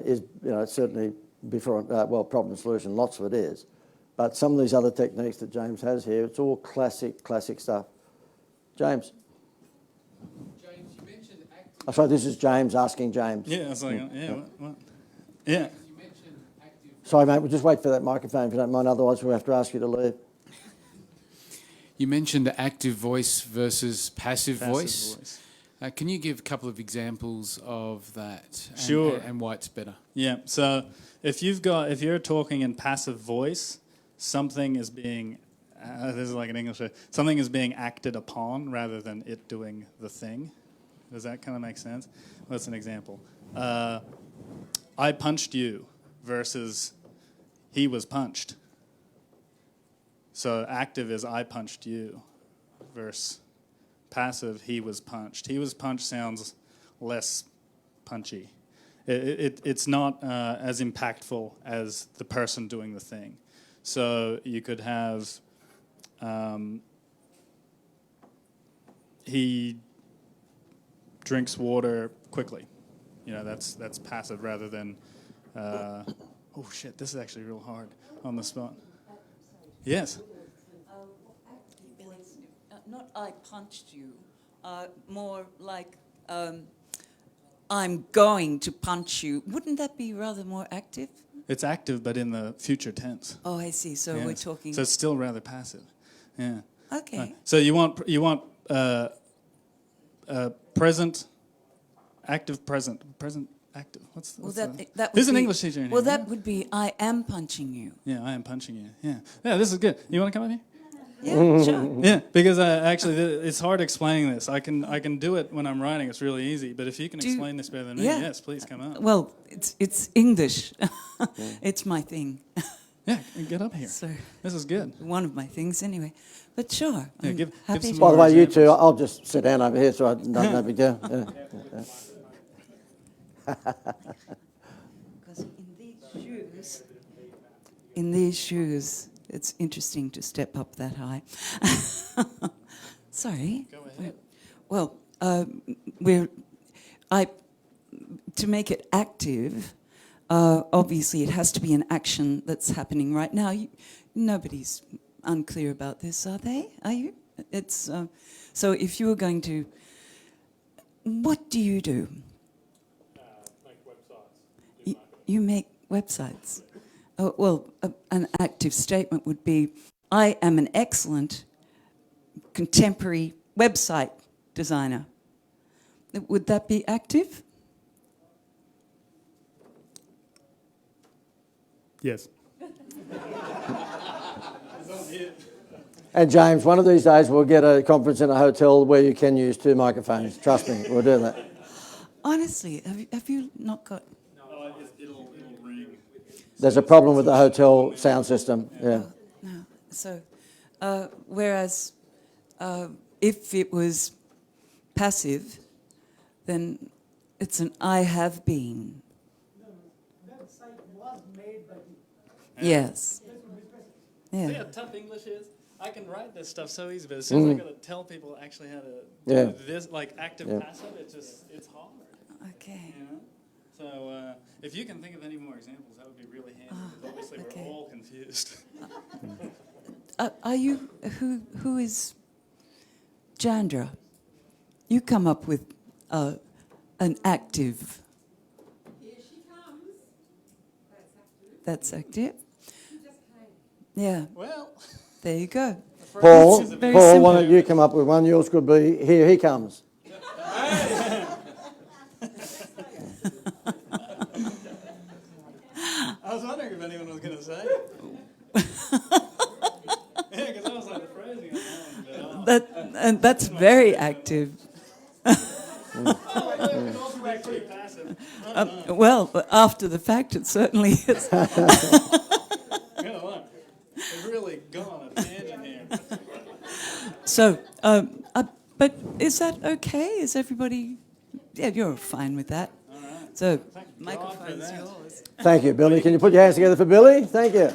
is certainly before, problem solution, lots of it is. But some of these other techniques that James has here, it's all classic stuff. James? James, you mentioned active... Oh, sorry, this is James asking James. Yeah, I was like, what? Yeah. You mentioned active... Sorry, mate, we'll just wait for that microphone if you don't mind, otherwise we'll have to ask you to leave. You mentioned active voice versus passive voice. voice. Can you give a couple of examples of that? Sure. And why it's better? Yeah. So if you're talking in passive voice, something is being this is like an English. Something is being acted upon rather than it doing the thing. Does that kind of make sense? What's an example? I punched you versus he was punched. So active is I punched you versus passive he was punched. He was punched sounds less punchy. It's not as impactful as the person doing the thing. So you could have he drinks water quickly. That's passive rather than oh shit, this is actually real hard on the spot. Yes. Not I punched you, more like I'm going to punch you. Wouldn't that be rather more active? It's active, but in the future tense. Oh, I see. So we're Yes. talking... So it's still rather passive. Yeah. Okay. So you want present, active, present active. What's that the... would There's an be- English teacher in here. Well, right? that would be I am punching you. Yeah, I am punching you. Yeah. Yeah, this is good. You want to come up here? Yeah, sure. Yeah, because it's hard explaining this. I can do it when I'm writing. It's really easy. But if you can explain this better than me, yeah. yes, please come up. Well, it's English. It's my thing. Yeah, get up here. So This is good. one of my things anyway. But sure, Yeah, I'm give happy some to... By the more way, you two, examples. I'll just sit down over here so I no big deal. Yeah. Because in these shoes, it's interesting to step up that high. Sorry. Go ahead. Well, to make it active, obviously it has to be an action that's happening right now. Nobody's unclear about this, are they? Are you? It's so if you were going to, what do you do? Make websites. You make websites. Oh, well, an active statement would be, I am an excellent contemporary website designer. Would that be active? Yes. And James, one of these days we'll get a conference in a hotel where you can use 2 microphones. Trust me, we'll do that. Honestly, have you not got... No, it'll ring. There's a problem with the hotel sound system. Yeah. No. So, whereas if it was passive, then it's an I have been. That site was made by you. Yes. See Yeah. how tough English is? I can write this stuff so easy, but as soon as I got to tell people actually how to Yeah. do this, like active, Yeah. passive, it's hard. Okay. You know? So if you can think of any more examples, that would be really handy. Because obviously okay. we're all confused. Are you... Who is... Jandra, you come up with an active... Here she comes. That's That's active. active? She just came. Yeah, Well, there you go. Paul, It's very Paul, simple. why don't you come up with one? Yours could be, here he comes. I was wondering if anyone was going to say. Yeah, because I was like, the phrasing on that one, And that's very active. but can also be pretty passive. Well, after the fact, it certainly is. Yeah, look, they've really gone on a tangent here. So, but is that okay? Is everybody? Yeah, you're fine with that. All right. So, microphone's that. yours. Thank you, Billy. Can you put your hands together for Billy? Thank you.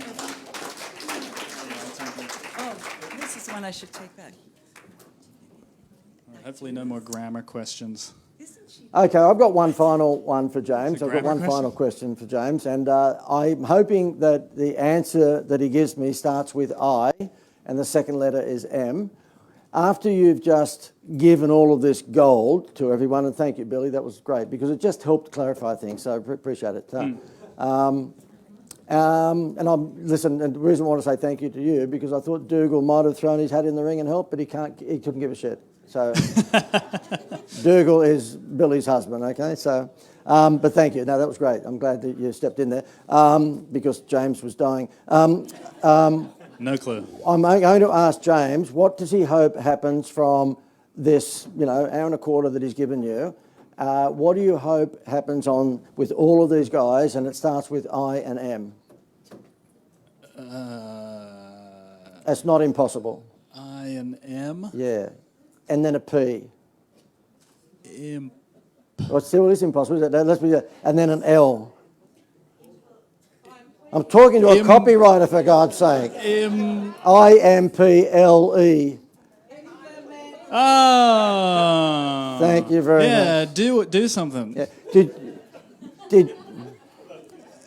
Oh, this is one I should take back. Hopefully, no more grammar questions. Isn't she? Okay, I've got one final one for James. It's a I've got grammar one final question for James, and I'm hoping that the answer that he gives me starts with I, and the second letter is M. After you've just given all of this gold to everyone, and thank you, Billy, that was great, because it just helped clarify things, so I appreciate it. Listen, and the reason I want to say thank you to you, because I thought Dougal might have thrown his hat in the ring and helped, but he couldn't give a shit. So Dougal is Billy's husband, okay? So, but thank you. No, that was great. I'm glad that you stepped in there because James was dying. No clue. I'm going to ask James, what does he hope happens from this, hour and a quarter that he's given you? What do you hope happens on with all of these guys? And it starts with I and M. That's not impossible. I and M. Yeah. And then a P. M. Well, it still is impossible, isn't it? Let's be, and then an L. I'm talking to a copywriter, for God's sake. M. IMPLE. Oh. Thank you very much. Yeah, do something. Yeah. Did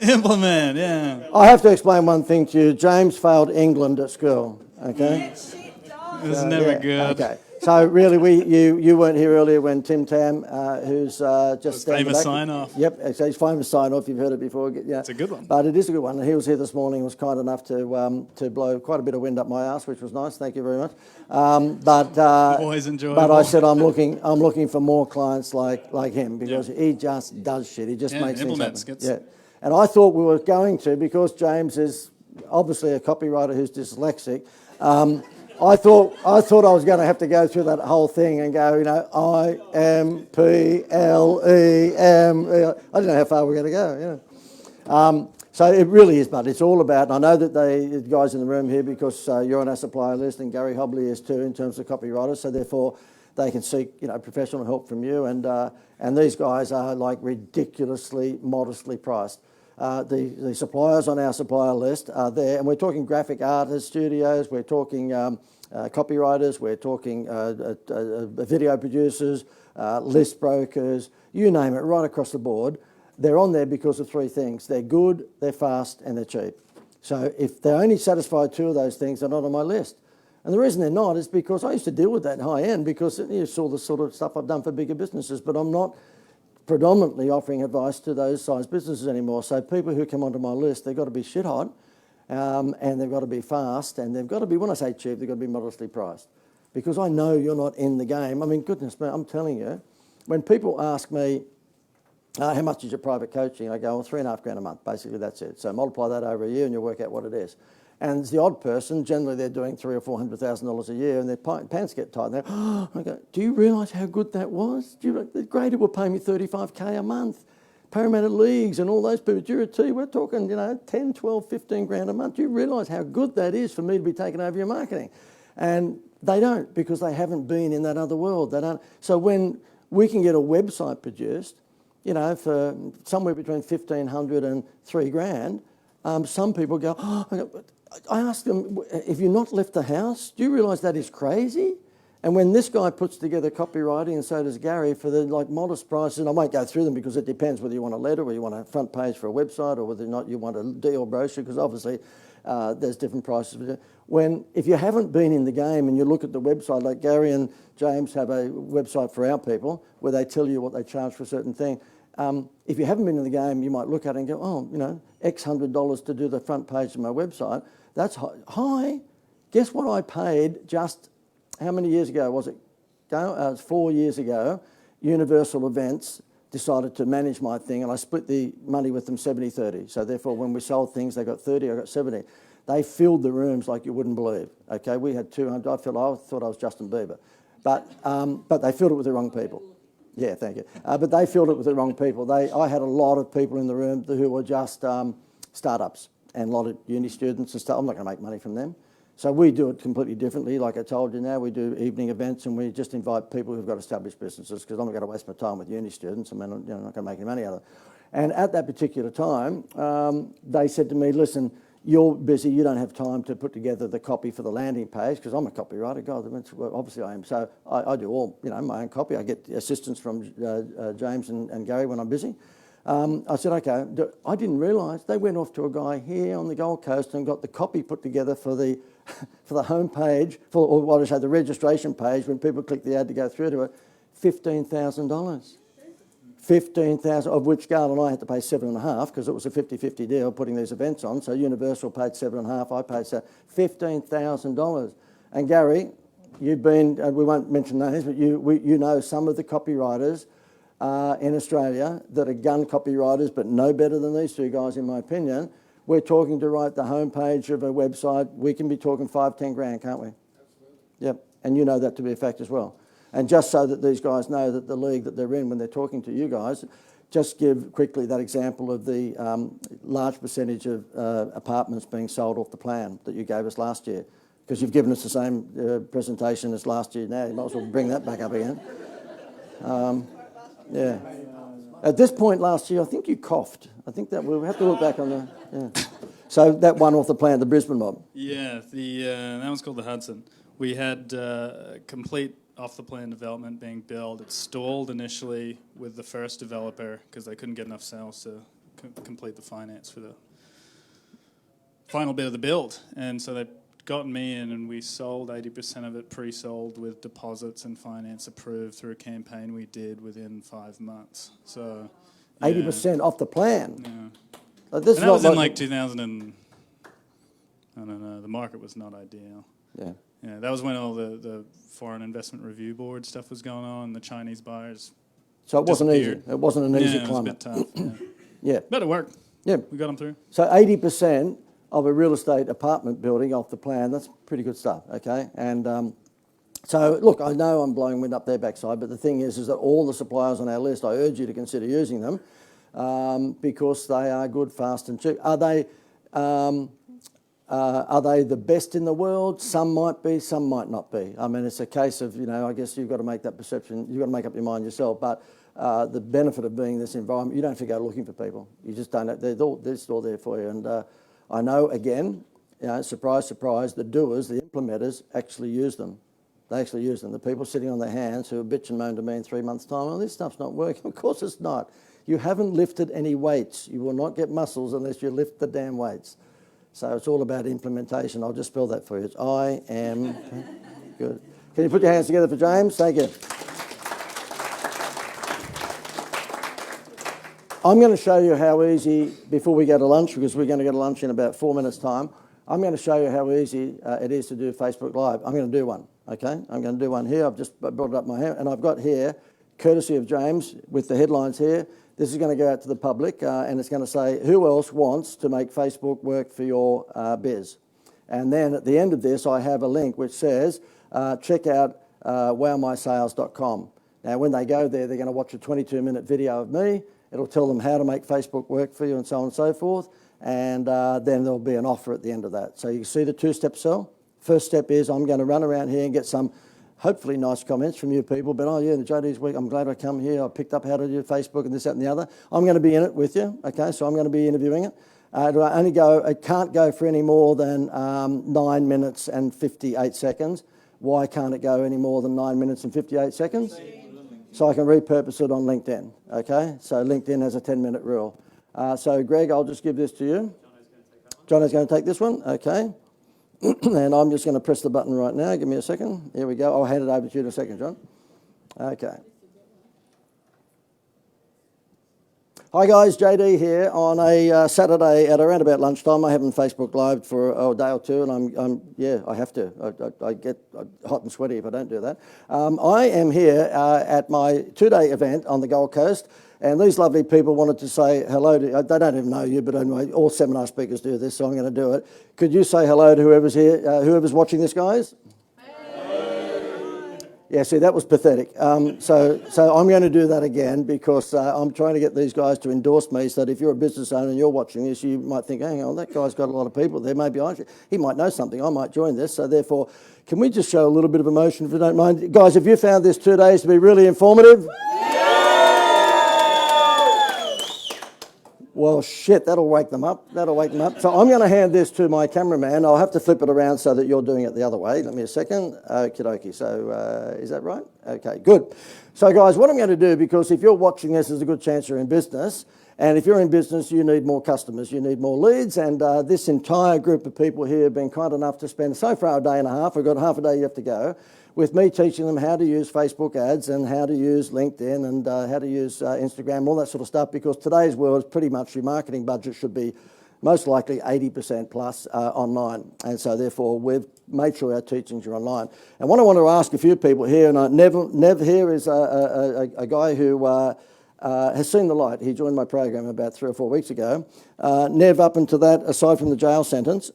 Implement, yeah. I have to explain one thing to you. James failed England at school, okay? It was never good. Okay. So really, you weren't here earlier when Tim Tam, who's just standing famous back. sign-off. Yep, so his famous sign-off. You've heard it before. Yeah, It's a good one. But it is a good one. And he was here this morning. Was kind enough to blow quite a bit of wind up my ass, which was nice. Thank you very much. Always enjoyable. But I said I'm looking for more clients like him because he just does shit. He just makes things implements, happen. gets- Yeah. And I thought we were going to, because James is obviously a copywriter who's dyslexic. I thought I was going to have to go through that whole thing and go, IMPLEM. I don't know how far we're going to go. So it really is, but it's all about, and I know that the guys in the room here, because you're on our supplier list, and Gary Hobley is too in terms of copywriters, so therefore they can seek professional help from you, and these guys are like ridiculously modestly priced. The suppliers on our supplier list are there, and we're talking graphic artists, studios, we're talking copywriters, we're talking video producers, list brokers, you name it, right across the board. They're on there because of three things. They're good, they're fast, and they're cheap. So if they only satisfy two of those things, they're not on my list. And the reason they're not is because I used to deal with that high end, because you saw the sort of stuff I've done for bigger businesses, but I'm not predominantly offering advice to those size businesses anymore. So people who come onto my list, they've got to be shit hot, and they've got to be fast, and they've got to be, when I say cheap, they've got to be modestly priced. Because I know you're not in the game. I mean, goodness me, I'm telling you, when people ask me, how much is your private coaching? I go, well, $3,500 a month, basically that's it. So multiply that over a year and you'll work out what it is. And the odd person, generally they're doing $300,000 or $400,000 a year, and their pants get tight. And they're, I go, do you realise how good that was? The Grader will pay me $35,000 a month. Parramatta Leagues and all those people, Durati, we're talking, 10, 12, 15 grand a month. Do you realise how good that is for me to be taking over your marketing? And they don't, because they haven't been in that other world. They don't. So when we can get a website produced, for somewhere between $1,500 and $3,000, some people go, I ask them, if you've not left the house, do you realise that is crazy? And when this guy puts together copywriting, and so does Gary, for the modest prices, and I won't go through them because it depends whether you want a letter or you want a front page for a website or whether or not you want a deal brochure, because obviously there's different prices. If you haven't been in the game and you look at the website, like Gary and James have a website for our people where they tell you what they charge for a certain thing. If you haven't been in the game, you might look at it and go, X $100 to do the front page of my website. That's high. Guess what I paid just, how many years ago was it? It was 4 years ago, Universal Events, decided to manage my thing, and I split the money with them 70-30. So therefore, when we sold things, they got 30, I got 70. They filled the rooms like you wouldn't believe. Okay, we had 200. I thought I was Justin Bieber, but they filled it with the wrong people. Yeah, thank you. But they filled it with the wrong people. I had a lot of people in the room who were just startups and a lot of uni students and stuff. I'm not going to make money from them. So we do it completely differently. Like I told you now, we do evening events and we just invite people who've got established businesses because I'm not going to waste my time with uni students. I mean, I'm not going to make any money out of it. And at that particular time, they said to me, listen, you're busy, you don't have time to put together the copy for the landing page because I'm a copywriter. God, well, obviously I am. So I do all, my own copy. I get assistance from James and Gary when I'm busy. I said, okay. I didn't realise they went off to a guy here on the Gold Coast and got the copy put together for the for the home page, or what I say, the registration page, when people click the ad to go through to it, $15,000. 15,000, of which Gail and I had to pay 7.5 because it was a 50-50 deal putting these events on. So Universal paid 7.5, I paid $15,000. And Gary, you've been, we won't mention names, but you know some of the copywriters in Australia that are gun copywriters, but no better than these two guys, in my opinion. We're talking to write the homepage of a website. We can be talking 5-10 grand, can't we? Absolutely. Yep, and you know that to be a fact as well. And just so that these guys know that the league that they're in when they're talking to you guys, just give quickly that example of the large percentage of apartments being sold off the plan that you gave us last year, because you've given us the same presentation as last year now. You might as well bring that back up again. Yeah. At this point last year, I think you coughed. I think that we'll have to look back on the... Yeah. So that one off the plan, the Brisbane mob. Yeah, that one's called the Hudson. We had complete off-the-plan development being built. It stalled initially with the first developer because they couldn't get enough sales to complete the finance for the final bit of the build. And so they got me in and we sold 80% of it pre-sold with deposits and finance approved through a campaign we did within 5 months. So 80% off the plan. Yeah. This And that was in like 2000 and, I don't know, the market was not ideal. Yeah. Yeah, that was when all the Foreign Investment Review Board stuff was going on, the Chinese buyers. So it wasn't easy. disappeared. It wasn't an easy Yeah, it was a bit climate. tough. Yeah. Yeah. But it worked. Yeah. We got them through. So 80% of a real estate apartment building off the plan, that's pretty good stuff, okay? And so, look, I know I'm blowing wind up their backside, but the thing is that all the suppliers on our list, I urge you to consider using them because they are good, fast and cheap. Are they the best in the world? Some might be, some might not be. I mean, it's a case of, I guess you've got to make that perception, you've got to make up your mind yourself, but the benefit of being in this environment, you don't have to go looking for people. You just don't, they're still there for you. And I know, again, surprise, surprise, the doers, the implementers actually use them. They actually use them. The people sitting on their hands who are bitch and moan to me in 3 months' time, oh, this stuff's not working. Of course it's not. You haven't lifted any weights. You will not get muscles unless you lift the damn weights. So it's all about implementation. I'll just spell that for you. It's I-am. Good. Can you put your hands together for James? Thank you. I'm going to show you how easy, before we go to lunch, because we're going to go to lunch in about 4 minutes' time, I'm going to show you how easy it is to do Facebook Live. I'm going to do one, okay? I'm going to do one here. I've just brought it up my hand, and I've got here, courtesy of James, with the headlines here. This is going to go out to the public, and it's going to say, who else wants to make Facebook work for your biz? And then at the end of this, I have a link which says, check out wowmysales.com. Now, when they go there, they're going to watch a 22-minute video of me. It'll tell them how to make Facebook work for you and so on and so forth. And then there'll be an offer at the end of that. So you can see the two-step sell. First step is I'm going to run around here and get some hopefully nice comments from you people. But, oh, yeah, the JD's week, I'm glad I come here. I picked up how to do Facebook and this, that and the other. I'm going to be in it with you, okay? So I'm going to be interviewing it. It can't go for any more than 9 minutes and 58 seconds. Why can't it go any more than 9 minutes and 58 seconds? So I can repurpose it on LinkedIn, okay? So LinkedIn has a 10-minute rule. So, Greg, I'll just give this to you. Johnny's going to take this one, okay? And I'm just going to press the button right now. Give me a second. Here we go. I'll hand it over to you in a second, John. Okay. Hi guys, JD here on a Saturday at around about lunchtime. I haven't Facebook Live for a day or two, and I have to. I get hot and sweaty if I don't do that. I am here at my 2-day event on the Gold Coast, and these lovely people wanted to say hello to. They don't even know you, but anyway, all seminar speakers do this, so I'm going to do it. Could you say hello to whoever's here, whoever's watching this, guys? Yeah, see, that was pathetic. So I'm going to do that again because I'm trying to get these guys to endorse me so that if you're a business owner and you're watching this, you might think, hang on, that guy's got a lot of people there. Maybe he might know something. I might join this. So therefore, can we just show a little bit of emotion if you don't mind? Guys, have you found this 2 days to be really informative? Well, shit, that'll wake them up. That'll wake them up. So I'm going to hand this to my cameraman. I'll have to flip it around so that you're doing it the other way. Let me a second. Okie dokie. So is that right? Okay, good. So guys, what I'm going to do, because if you're watching this, there's a good chance you're in business. And if you're in business, you need more customers, you need more leads. And this entire group of people here have been kind enough to spend so far a day and a half. We've got half a day yet to go, with me teaching them how to use Facebook ads and how to use LinkedIn and how to use Instagram, all that sort of stuff, because today's world is pretty much your marketing budget should be most likely 80% plus online. And so therefore we've made sure our teachings are online. And what I want to ask a few people here, and Nev here is a guy who has seen the light. He joined my program about 3 or 4 weeks ago. Nev, up until that, aside from the jail sentence,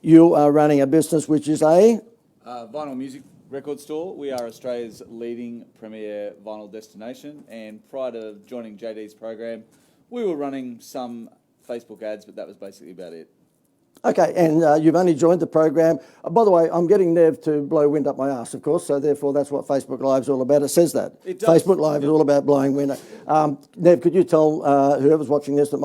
you are running a business which is a... Vinyl music record store. We are Australia's leading premier vinyl destination, and prior to joining JD's program, we were running some Facebook ads, but that was basically about it. Okay, and you've only joined the program. By the way, I'm getting Nev to blow wind up my arse, of course, so therefore that's what Facebook Live is all about. It says that. It does. Facebook Live is all about blowing wind up. Nev, could you tell whoever's watching this who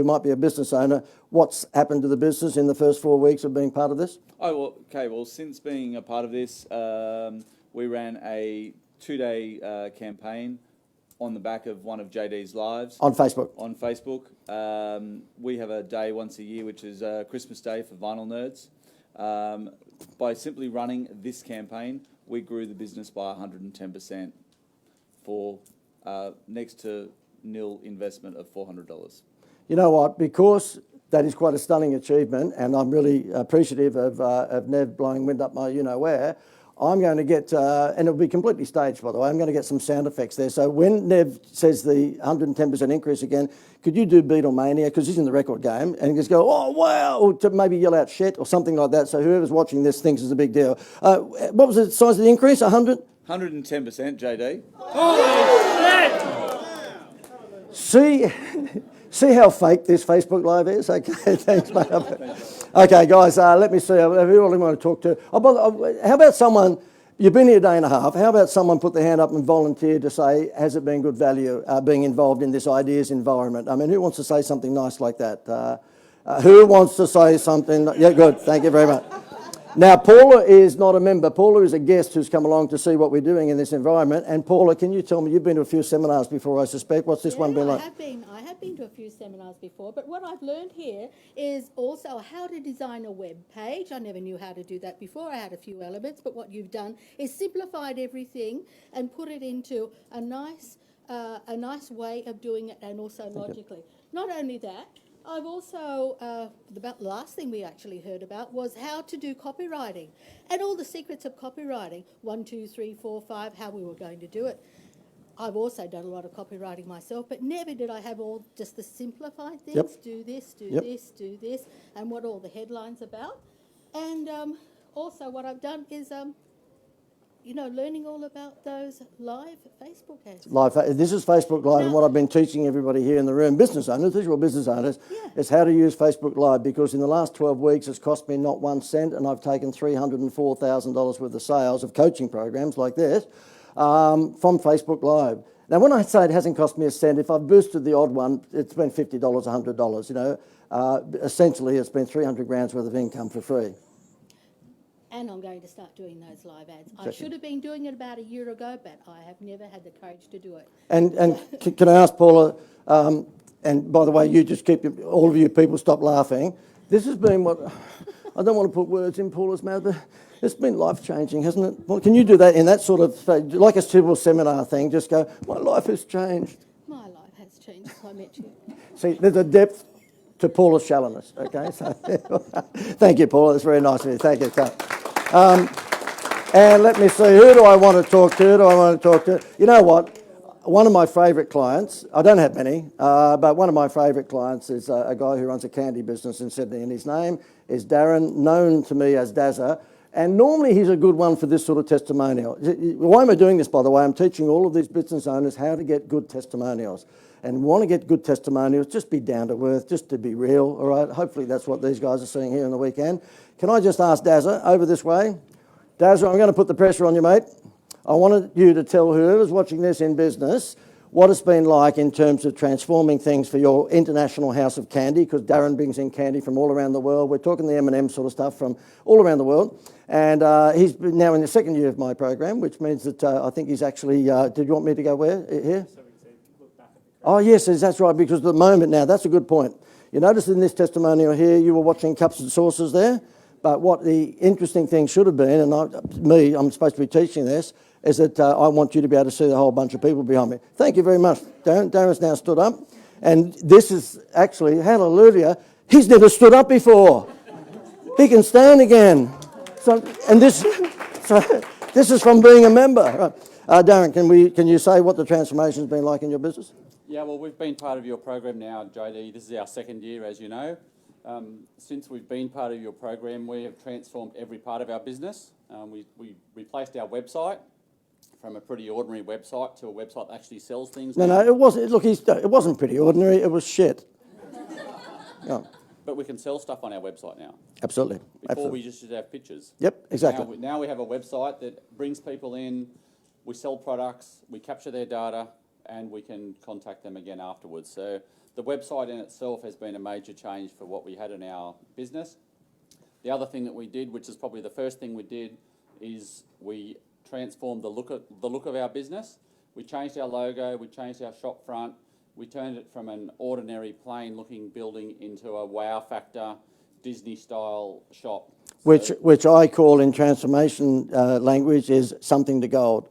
might be a business owner what's happened to the business in the first 4 weeks of being part of this? Oh, well, okay, well, since being a part of this, we ran a 2-day campaign on the back of one of JD's lives. On Facebook? On Facebook. We have a day once a year, which is Christmas Day for vinyl nerds. By simply running this campaign, we grew the business by 110% for next to nil investment of $400. You know what? Because that is quite a stunning achievement, and I'm really appreciative of Nev blowing wind up my you-know-where. I'm going to get, and it'll be completely staged, by the way, I'm going to get some sound effects there. So when Nev says the 110% increase again, could you do Beatlemania, because he's in the record game, and just go, oh, wow, or to maybe yell out shit or something like that, so whoever's watching this thinks it's a big deal. What was the size of the increase, 100? 110%, JD. See how fake this Facebook Live is? Okay, thanks, mate. Okay, guys, let me see. Who do I want to talk to? How about someone, you've been here a day and a half, how about someone put their hand up and volunteer to say, has it been good value being involved in this ideas environment? I mean, who wants to say something nice like that? Who wants to say something? Yeah, good. Thank you very much. Now, Paula is not a member. Paula is a guest who's come along to see what we're doing in this environment. And Paula, can you tell me, you've been to a few seminars before, I suspect. What's this one been like? I have been to a few seminars before, but what I've learned here is also how to design a web page. I never knew how to do that before. I had a few elements, but what you've done is simplified everything and put it into a nice way of doing it, and also logically. Not only that, I've also, the last thing we actually heard about was how to do copywriting and all the secrets of copywriting, 1, 2, 3, 4, 5, how we were going to do it. I've also done a lot of copywriting myself, but never did I have all just the simplified things, Yep. do this, Yep. do this, and what all the headlines about. And also what I've done is, learning all about those live Facebook ads. This is Facebook Live, and what I've been teaching everybody here in the room, business owners, visual business owners, is how to use Facebook Live, because in the last 12 weeks it's cost me not 1 cent, and I've taken $304,000 worth of sales of coaching programs like this from Facebook Live. Now, when I say it hasn't cost me a cent, if I've boosted the odd one, it's been $50, $100, essentially it's been 300 grand's worth of income for free. And I'm going to start doing those live ads. I should have been doing it about a year ago, but I have never had the courage to do it. And can I ask Paula, and by the way, you just keep, all of you people stop laughing. This has been what, I don't want to put words in Paula's mouth, but it's been life-changing, hasn't it? Well, can you do that in that sort of, like a civil seminar thing, just go, my life has changed. My life has changed so met you. See, there's a depth to Paula's shallowness, okay? So, thank you, Paula. That's very nice of you. Thank you, Carl. And let me see, who do I want to talk to? You know what? One of my favourite clients, I don't have many, but one of my favourite clients is a guy who runs a candy business in Sydney, and his name is Darren, known to me as Dazza. And normally he's a good one for this sort of testimonial. Why am I doing this, by the way? I'm teaching all of these business owners how to get good testimonials. And want to get good testimonials, just be down to earth, just to be real, all right? Hopefully that's what these guys are seeing here on the weekend. Can I just ask Dazza, over this way? Dazza, I'm going to put the pressure on you, mate. I wanted you to tell whoever's watching this in business what it's been like in terms of transforming things for your international house of candy, because Darren brings in candy from all around the world. We're talking the M&M sort of stuff from all around the world. And he's now in the second year of my program, which means that I think he's actually, did you want me to go where? Here? Oh, yes, that's right, because at the moment now, that's a good point. You notice in this testimonial here, you were watching cups and saucers there, but what the interesting thing should have been, and I'm supposed to be teaching this, is that I want you to be able to see the whole bunch of people behind me. Thank you very much, Darren. Darren's now stood up, and this is actually, hallelujah, he's never stood up before. He can stand again. So this is from being a member. Right. Darren, can you say what the transformation's been like in your business? Yeah, well, we've been part of your program now, JD. This is our second year, as you know. Since we've been part of your program, we have transformed every part of our business. We replaced our website from a pretty ordinary website to a website that actually sells things. No, it wasn't. Look, it wasn't pretty ordinary. It was shit. Yeah. But we can sell stuff on our website now. Absolutely. Before we just have pictures. Yep, exactly. Now we have a website that brings people in, we sell products, we capture their data, and we can contact them again afterwards. So the website in itself has been a major change for what we had in our business. The other thing that we did, which is probably the first thing we did, is we transformed the look of our business. We changed our logo, we changed our shop front, we turned it from an ordinary plain looking building into a wow factor Disney style shop. Which I call in transformation language is something to gold.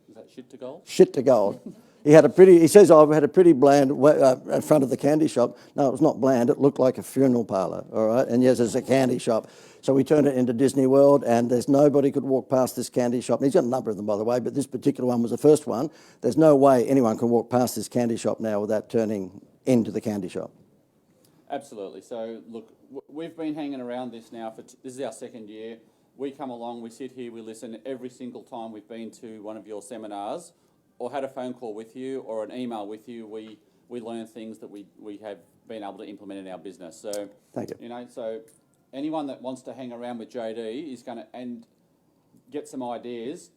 Is that shit to gold? Shit to gold. He says, I've had a pretty bland in front of the candy shop. No, it was not bland. It looked like a funeral parlour, all right? And yes, it's a candy shop. So we turned it into Disney World, and there's nobody could walk past this candy shop. And he's got a number of them, by the way, but this particular one was the first one. There's no way anyone can walk past this candy shop now without turning into the candy shop. Absolutely. So, look, we've been hanging around this now this is our second year. We come along, we sit here, we listen every single time we've been to one of your seminars or had a phone call with you or an email with you. We learn things that we have been able to implement in our business. So, thank you. You know, so anyone that wants to hang around with JD is going to and get some ideas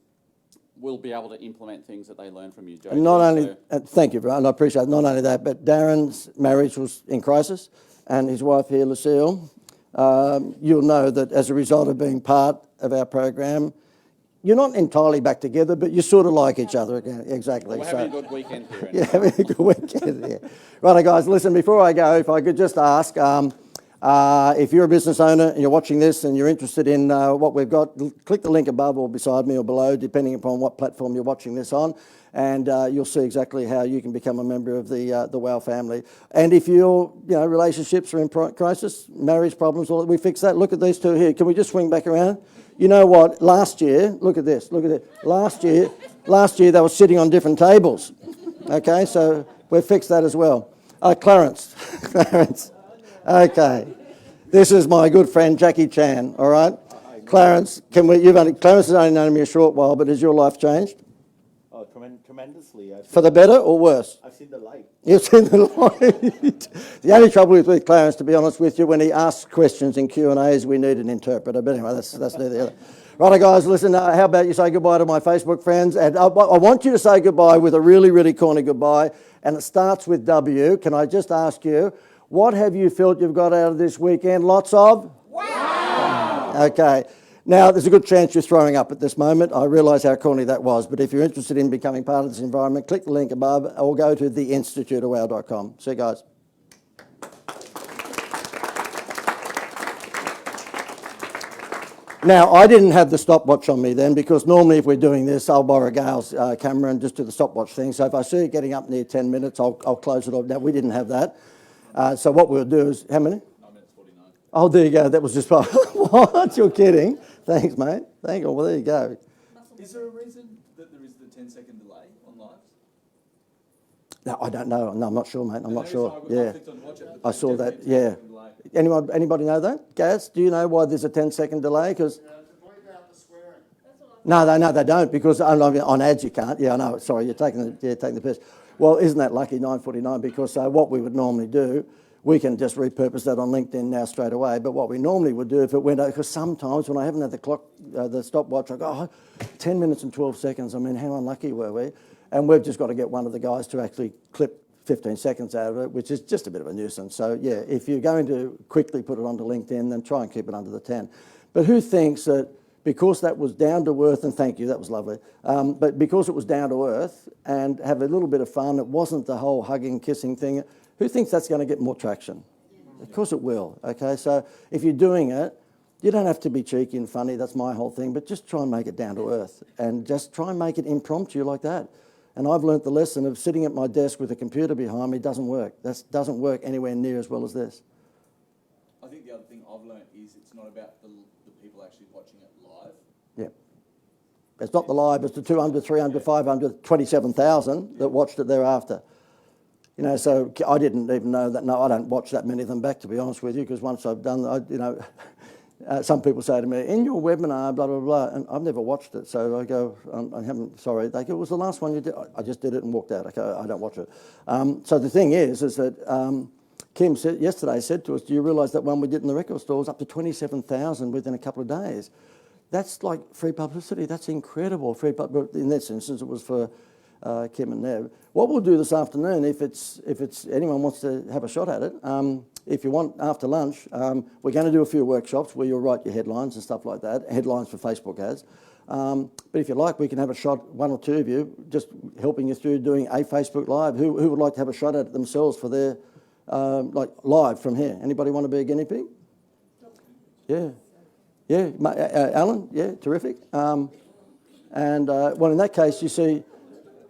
will be able to implement things that they learn from you, JD. Not only, thank you, Brian, I appreciate it. Not only that, but Darren's marriage was in crisis, and his wife here, Lucille. You'll know that as a result of being part of our program, you're not entirely back together, but you sort of like each other again. Exactly. We're having a good weekend here. Yeah, having a good weekend here. Right, guys, listen, before I go, if I could just ask, if you're a business owner and you're watching this and you're interested in what we've got, click the link above or beside me or below, depending upon what platform you're watching this on, and you'll see exactly how you can become a member of the WOW family. And if your relationships are in crisis, marriage problems, all that, we fix that. Look at these two here. Can we just swing back around? You know what? Last year, look at this. Last year they were sitting on different tables. Okay, so we've fixed that as well. Clarence. Okay, this is my good friend Jackie Chan. All right, Clarence. Clarence has only known me a short while, but has your life changed? Oh, tremendously. For the better or worse? I've seen the light. You've seen the light. The only trouble with Clarence, to be honest with you, when he asks questions in Q&As, we need an interpreter. But anyway, that's neither the other. Right, guys, listen, how about you say goodbye to my Facebook friends? And I want you to say goodbye with a really, really corny goodbye, and it starts with W. Can I just ask you, what have you felt you've got out of this weekend? Lots of? Wow! Okay. Now, there's a good chance you're throwing up at this moment. I realise how corny that was, but if you're interested in becoming part of this environment, click the link above or go to theinstituteofwow.com. See you guys. Now, I didn't have the stopwatch on me then, because normally if we're doing this, I'll borrow Gail's camera and just do the stopwatch thing. So if I see it getting up near 10 minutes, I'll close it off. Now, we didn't have that. So what we'll do is, how many? 9 minutes 49. Oh, there you go. That was just what? You're kidding. Thanks, mate. Thank you. Well, there you go. Is there a reason that there is the 10-second delay on live? No, I don't know. No, I'm not sure, mate. I'm not sure. I Yeah. clicked on watch it, I saw 10 that. 10 Yeah. second delay. Anybody know that? Gaz, do you know why there's a 10-second delay? Because no, they don't, because on ads you can't. Yeah, I know. Sorry, you're taking the piss. Well, isn't that lucky, 9:49? Because what we would normally do, we can just repurpose that on LinkedIn now straight away. But what we normally would do if it went over, because sometimes when I haven't had the clock, the stopwatch, I go, 10 minutes and 12 seconds. I mean, how unlucky were we? And we've just got to get one of the guys to actually clip 15 seconds out of it, which is just a bit of a nuisance. So, yeah, if you're going to quickly put it onto LinkedIn, then try and keep it under the 10. But who thinks that because that was down to earth, and thank you, that was lovely, but because it was down to earth and have a little bit of fun, it wasn't the whole hugging, kissing thing, who thinks that's going to get more traction? Of course it will, okay? So if you're doing it, you don't have to be cheeky and funny, that's my whole thing, but just try and make it down to earth and just try and make it impromptu like that. And I've learnt the lesson of sitting at my desk with a computer behind me doesn't work. That doesn't work anywhere near as well as this. I think the other thing I've learned is it's not about the people actually watching it live. Yeah. It's not the live, it's the 200, 300, 500, 27,000 that watched it thereafter. You know, so I didn't even know that. No, I don't watch that many of them back, to be honest with you, because once I've done, some people say to me, in your webinar, blah, blah, blah, and I've never watched it. So I go, I haven't, sorry. They go, it was the last one you did. I just did it and walked out. I go, I don't watch it. So the thing is that Kim yesterday said to us, do you realise that one we did in the record store was up to 27,000 within a couple of days? That's like free publicity. That's incredible. In this instance, it was for Kim and Nev. What we'll do this afternoon, if anyone wants to have a shot at it, if you want after lunch, we're going to do a few workshops where you'll write your headlines and stuff like that, headlines for Facebook ads. But if you like, we can have a shot, one or two of you, just helping you through doing a Facebook Live. Who would like to have a shot at it themselves for their, like live from here? Anybody want to be a guinea pig? Yeah. Yeah, Alan, yeah, terrific. Well, in that case, you see,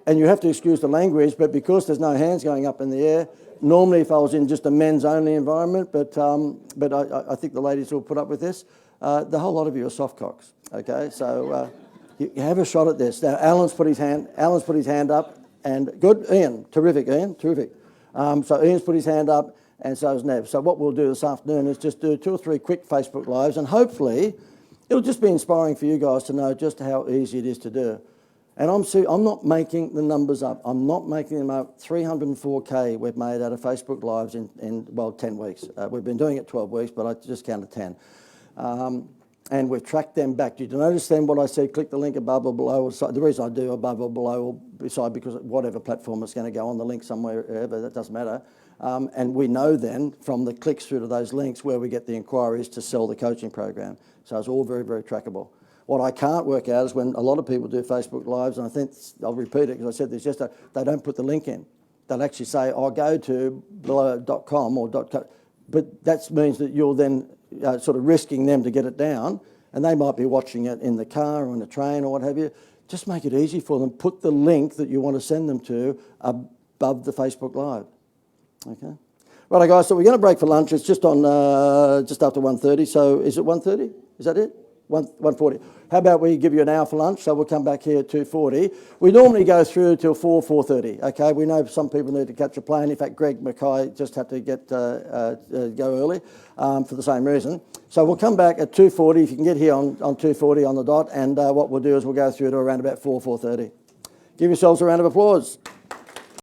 and you have to excuse the language, but because there's no hands going up in the air, normally if I was in just a men's-only environment, but I think the ladies will put up with this, the whole lot of you are soft cocks, okay? So you have a shot at this. Now, Alan's put his hand up, and good, Ian, terrific, so Ian's put his hand up, and so is Nev. So what we'll do this afternoon is just do 2 or 3 quick Facebook Lives, and hopefully it'll just be inspiring for you guys to know just how easy it is to do. And I'm not making the numbers up. I'm not making them up. 304K we've made out of Facebook Lives in 10 weeks. We've been doing it 12 weeks, but I just counted 10. And we've tracked them back. Did you notice then what I said? Click the link above or below. The reason I do above or below or beside, because whatever platform it's going to go on, the link somewhere, wherever, that doesn't matter. And we know then from the clicks through to those links where we get the inquiries to sell the coaching program. So it's all very, very trackable. What I can't work out is when a lot of people do Facebook Lives, and I think, I'll repeat it because I said this yesterday, they don't put the link in. They'll actually say, I'll go to below.com or .co, but that means that you're then sort of risking them to get it down, and they might be watching it in the car or in the train or what have you. Just make it easy for them. Put the link that you want to send them to above the Facebook Live. Okay. Right, guys, so we're going to break for lunch. It's just on just after 1:30. So is it 1:30? Is that it? 1:40. How about we give you an hour for lunch? So we'll come back here at 2:40. We normally go through till 4:30. Okay. We know some people need to catch a plane. In fact, Greg Mackay just had to go early for the same reason. So we'll come back at 2:40. If you can get here on 2:40 on the dot, and what we'll do is we'll go through to around about 4:30. Give yourselves a round of applause.